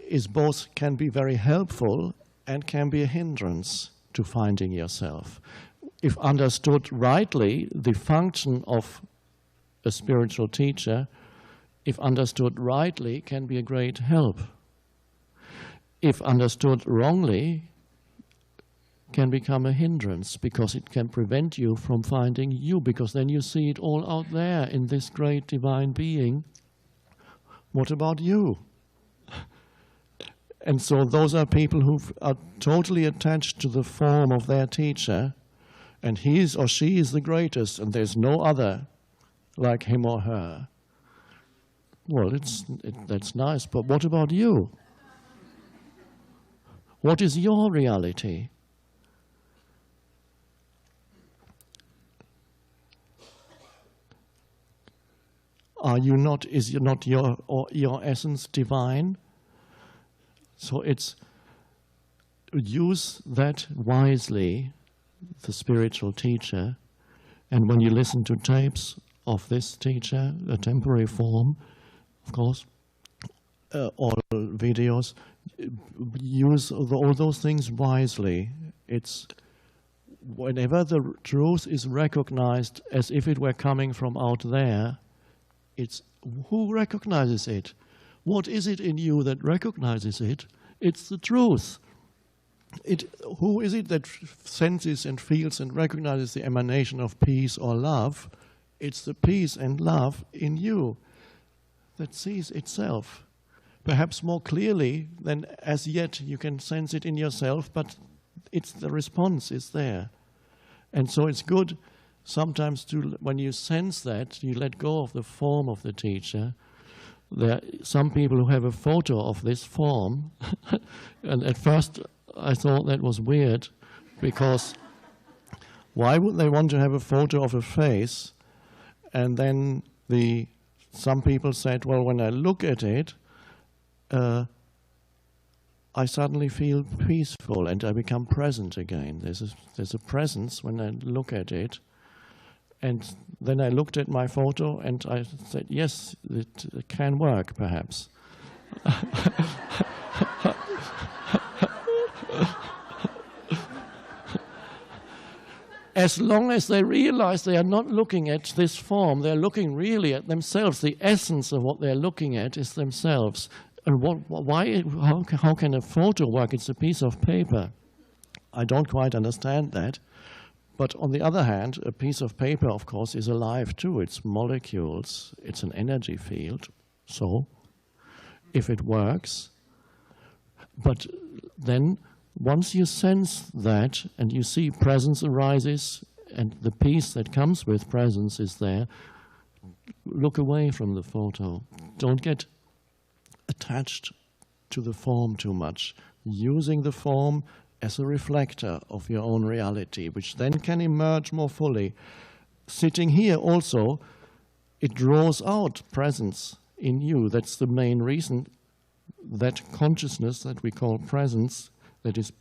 Is both can be very helpful and can be a hindrance to finding yourself. If understood rightly, the function of a spiritual teacher, if understood rightly, can be a great help. If understood wrongly, can become a hindrance, because it can prevent you from finding you, because then you see it all out there in this great divine being. What about you? And so those are people who are totally attached to the form of their teacher, and he or she is the greatest, and there's no other like him or her. Well, that's nice, but what about you? What is your reality? Is not your essence divine? So it's use that wisely, the spiritual teacher, and when you listen to tapes of this teacher, a temporary form, of course, or videos, use all those things wisely. It's whenever the truth is recognized as if it were coming from out there, it's who recognizes it? What is it in you that recognizes it? It's the truth. Who is it that senses and feels and recognizes the emanation of peace or love? It's the peace and love in you that sees itself. Perhaps more clearly than as yet you can sense it in yourself, but the response is there. And so it's good sometimes when you sense that, you let go of the form of the teacher. There are some people who have a photo of this form, and at first I thought that was weird, because why would they want to have a photo of a face? And then some people said, well, when I look at it, I suddenly feel peaceful and I become present again. There's a presence when I look at it. And then I looked at my photo and I said, yes, it can work, perhaps. As long as they realize they are not looking at this form, they're looking really at themselves. The essence of what they're looking at is themselves. And how can a photo work? It's a piece of paper. I don't quite understand that. But on the other hand, a piece of paper, of course, is alive too. It's molecules. It's an energy field. So, if it works, but then once you sense that and you see presence arises and the peace that comes with presence is there, look away from the photo. Don't get attached to the form too much. Using the form as a reflector of your own reality, which then can emerge more fully. Sitting here also, it draws out presence in you. That's the main reason that consciousness that we call presence that is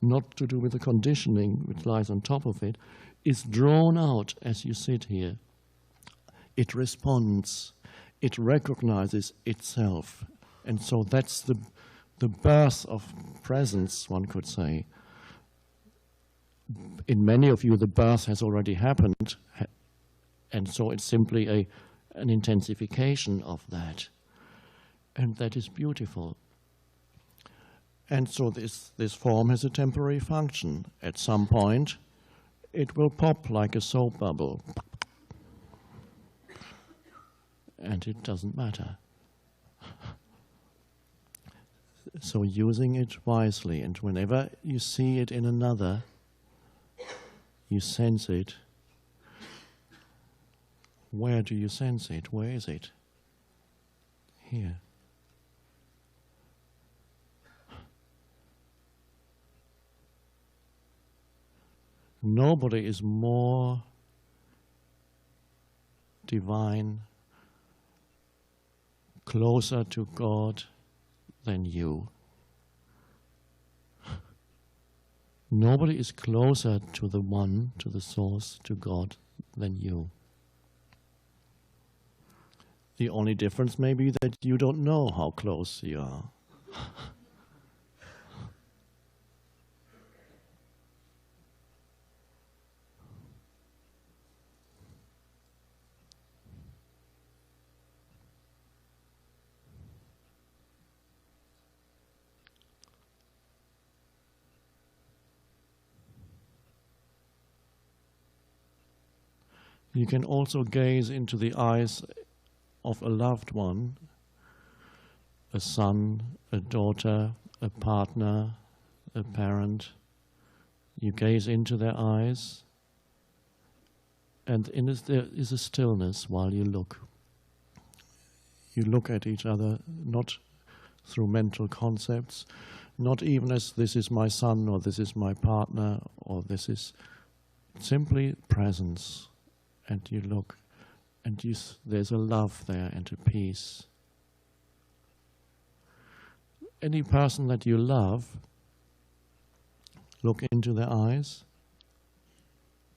not to do with the conditioning which lies on top of it, is drawn out as you sit here. It responds, it recognizes itself. And so that's the birth of presence, one could say. In many of you, the birth has already happened, and so it's simply an intensification of that. And that is beautiful. And so this form has a temporary function. At some point, it will pop like a soap bubble. And it doesn't matter. So using it wisely, and whenever you see it in another, you sense it. Where do you sense it? Where is it? Here. Nobody is more divine, closer to God than you. Nobody is closer to the One, to the Source, to God, than you. The only difference may be that you don't know how close you are. You can also gaze into the eyes of a loved one, a son, a daughter, a partner, a parent. You gaze into their eyes, and there is a stillness while you look. You look at each other not through mental concepts, not even as this is my son or this is my partner or this is simply presence. And you look, and there's a love there and a peace. Any person that you love, look into their eyes,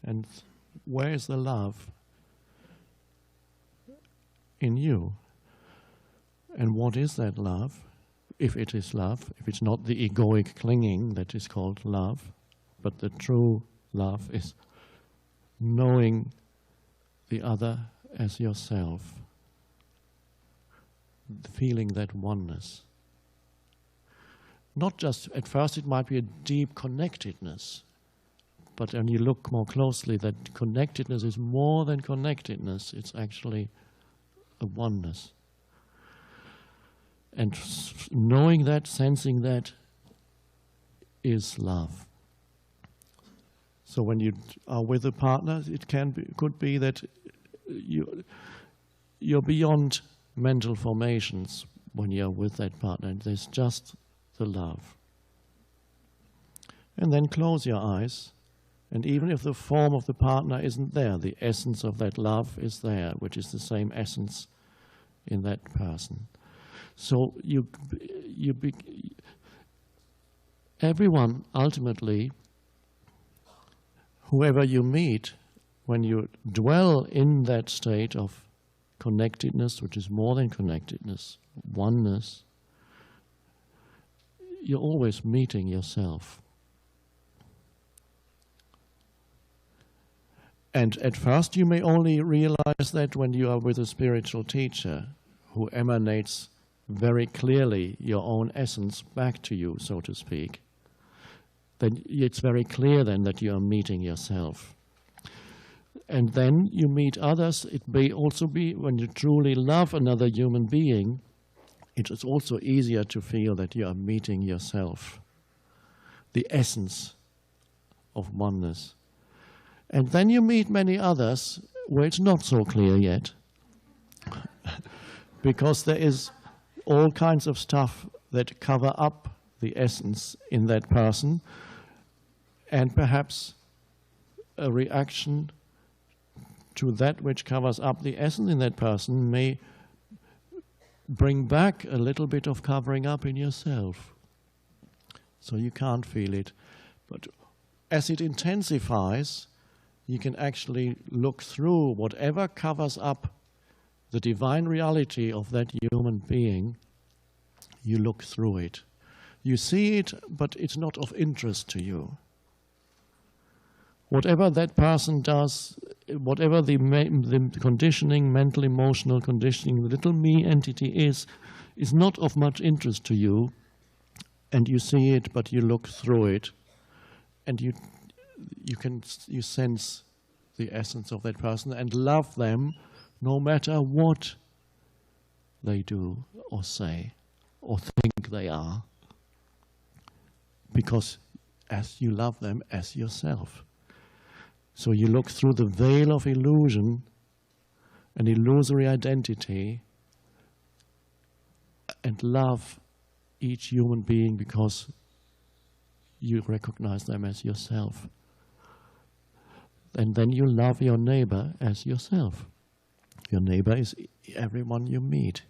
and where is the love? In you. And what is that love? If it is love, if it's not the egoic clinging that is called love, but the true love is knowing the other as yourself, feeling that oneness. Not just, at first it might be a deep connectedness, but when you look more closely, that connectedness is more than connectedness, it's actually a oneness. And knowing that, sensing that, is love. So when you are with a partner, it could be that you're beyond mental formations when you're with that partner. There's just the love. And then close your eyes, and even if the form of the partner isn't there, the essence of that love is there, which is the same essence in that person. So everyone ultimately, whoever you meet, when you dwell in that state of connectedness, which is more than connectedness, oneness, you're always meeting yourself. And at first you may only realize that when you are with a spiritual teacher who emanates very clearly your own essence back to you, so to speak. Then it's very clear then that you are meeting yourself. And then you meet others. It may also be when you truly love another human being, it is also easier to feel that you are meeting yourself, the essence of oneness. And then you meet many others where it's not so clear yet, because there is all kinds of stuff that cover up the essence in that person, and perhaps a reaction to that which covers up the essence in that person may bring back a little bit of covering up in yourself. So you can't feel it. But as it intensifies, you can actually look through whatever covers up the divine reality of that human being. You look through it. You see it, but it's not of interest to you. Whatever that person does, whatever the conditioning, mental, emotional conditioning, the little me entity is not of much interest to you. And you see it, but you look through it, and you sense the essence of that person and love them no matter what they do or say or think they are, because as you love them as yourself. So you look through the veil of illusion, an illusory identity, and love each human being because you recognize them as yourself. And then you love your neighbor as yourself. Your neighbor is everyone you meet.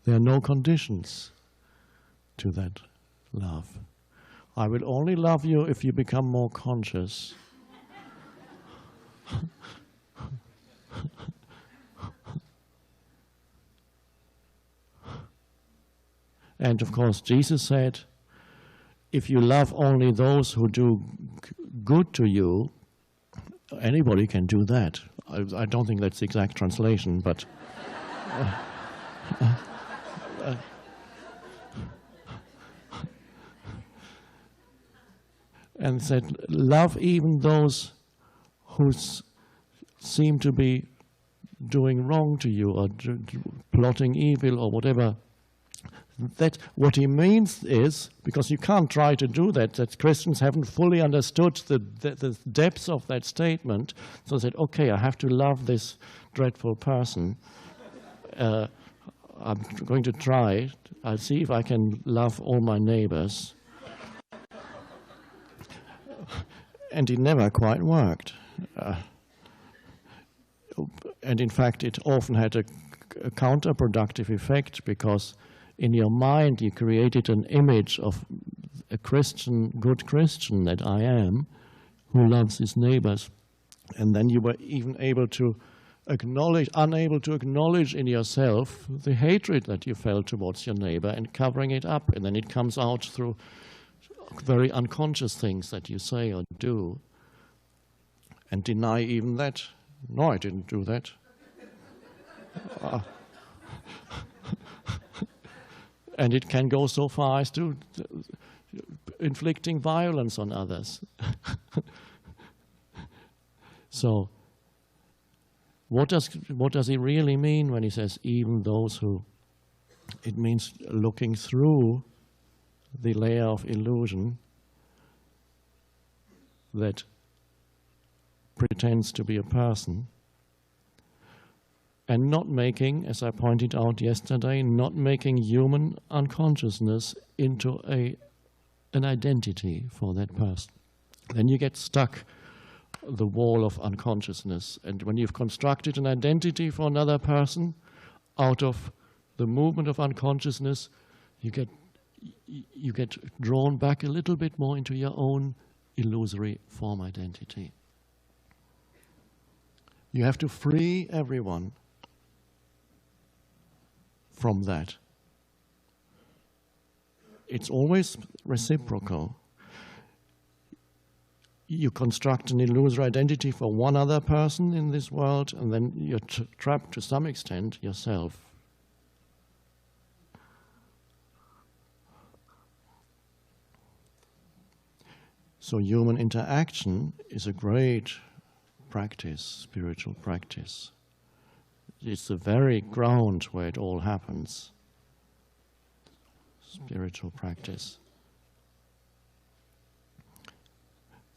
There are no conditions to that love. I will only love you if you become more conscious. And of course, Jesus said, if you love only those who do good to you, anybody can do that. I don't think that's the exact translation, but and said, love even those who seem to be doing wrong to you or plotting evil or whatever. That what he means is, because you can't try to do that, that Christians haven't fully understood the depths of that statement. So they said, okay, I have to love this dreadful person. I'm going to try. I'll see if I can love all my neighbors. And it never quite worked. And in fact, it often had a counterproductive effect, because in your mind you created an image of a Christian, good Christian that I am, who loves his neighbors. And then you were even unable to acknowledge in yourself the hatred that you felt towards your neighbor and covering it up. And then it comes out through very unconscious things that you say or do, and deny even that. No, I didn't do that. And it can go so far as to inflicting violence on others. So, what does he really mean when he says even those who? It means looking through the layer of illusion that pretends to be a person, and not making, as I pointed out yesterday, not making human unconsciousness into an identity for that person. Then you get stuck the wall of unconsciousness. And when you've constructed an identity for another person, out of the movement of unconsciousness, you get drawn back a little bit more into your own illusory form identity. You have to free everyone from that. It's always reciprocal. You construct an illusory identity for one other person in this world, and then you're trapped to some extent yourself. So human interaction is a great practice, spiritual practice. It's the very ground where it all happens. Spiritual practice.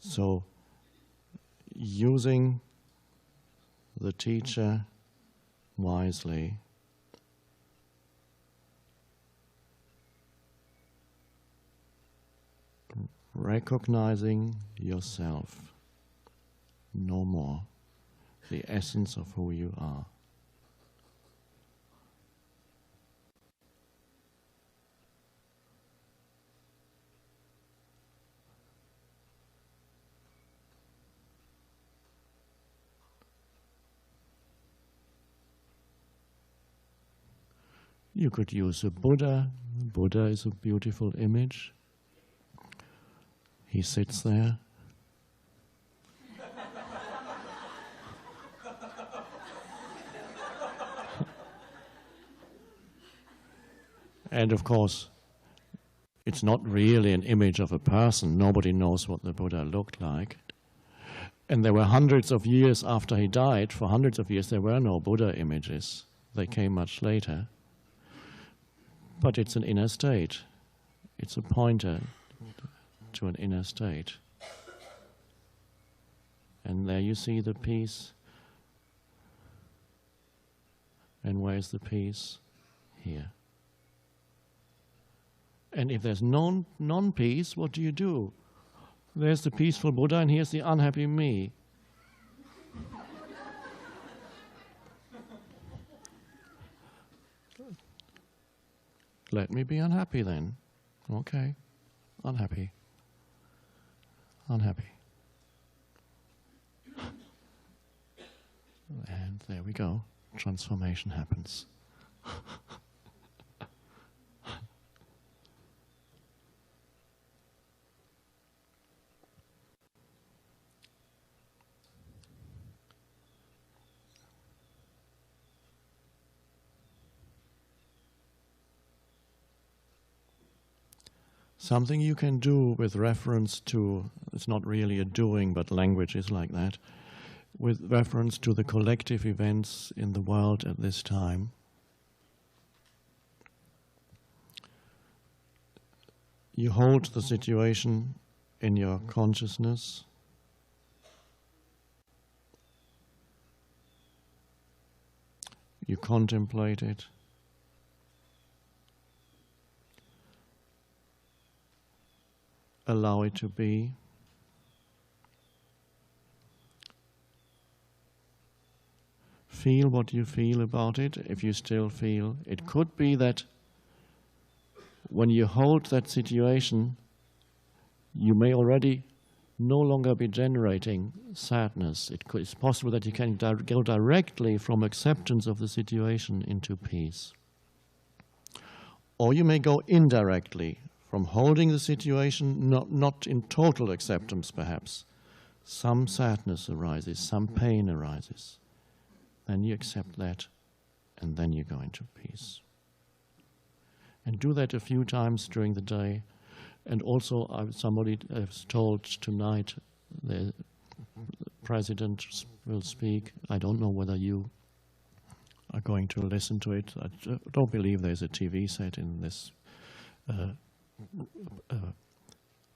So, using the teacher wisely, recognizing yourself, no more, the essence of who you are. You could use a Buddha. Buddha is a beautiful image. He sits there. And of course, it's not really an image of a person. Nobody knows what the Buddha looked like. And there were hundreds of years after he died, for hundreds of years there were no Buddha images. They came much later. But it's an inner state. It's a pointer to an inner state. And there you see the peace. And where's the peace? Here. And if there's non-peace, what do? There's the peaceful Buddha and here's the unhappy me. Let me be unhappy then. Okay, unhappy. Unhappy. And there we go. Transformation happens. Something you can do with reference to, it's not really a doing, but language is like that, with reference to the collective events in the world at this time. You hold the situation in your consciousness. You contemplate it. Allow it to be. Feel what you feel about it, if you still feel. It could be that when you hold that situation, you may already no longer be generating sadness. It's possible that you can go directly from acceptance of the situation into peace. Or you may go indirectly, from holding the situation, not in total acceptance perhaps. Some sadness arises, some pain arises. Then you accept that, and then you go into peace. And do that a few times during the day. And also, somebody has told tonight, the president will speak. I don't know whether you are going to listen to it. I don't believe there's a TV set in this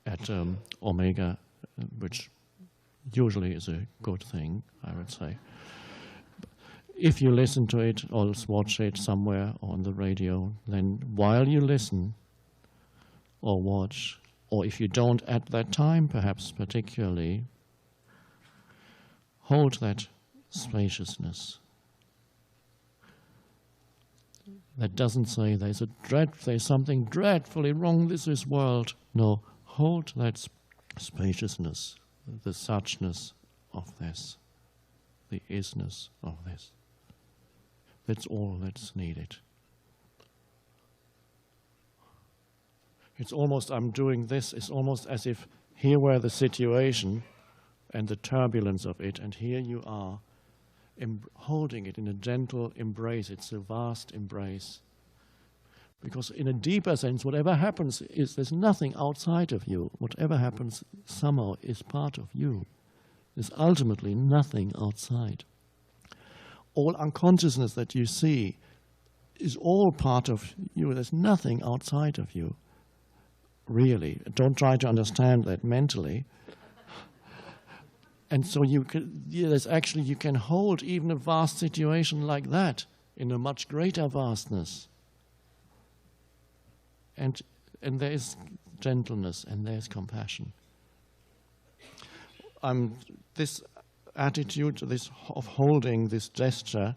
at Omega, which usually is a good thing, I would say. If you listen to it or watch it somewhere on the radio, then while you listen or watch, or if you don't at that time, perhaps particularly, hold that spaciousness. That doesn't say there's something dreadfully wrong with this world. No, hold that spaciousness, the suchness of this, the isness of this. That's all that's needed. It's almost, I'm doing this, it's almost as if here were the situation and the turbulence of it, and here you are holding it in a gentle embrace. It's a vast embrace. Because in a deeper sense, whatever happens there's nothing outside of you. Whatever happens somehow is part of you. There's ultimately nothing outside. All unconsciousness that you see is all part of you. There's nothing outside of you, really. Don't try to understand that mentally. And so you can hold even a vast situation like that in a much greater vastness. And there is gentleness and there is compassion. This attitude, of holding this gesture,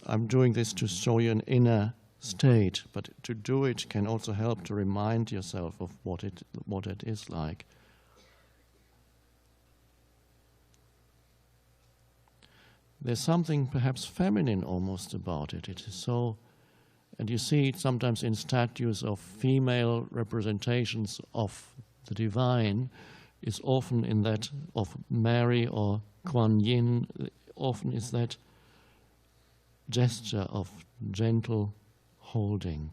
I'm doing this to show you an inner state, but to do it can also help to remind yourself of what it is like. There's something perhaps feminine almost about it. It is so And you see it sometimes in statues of female representations of the divine, is often in that of Mary or Kuan Yin, often is that gesture of gentle holding.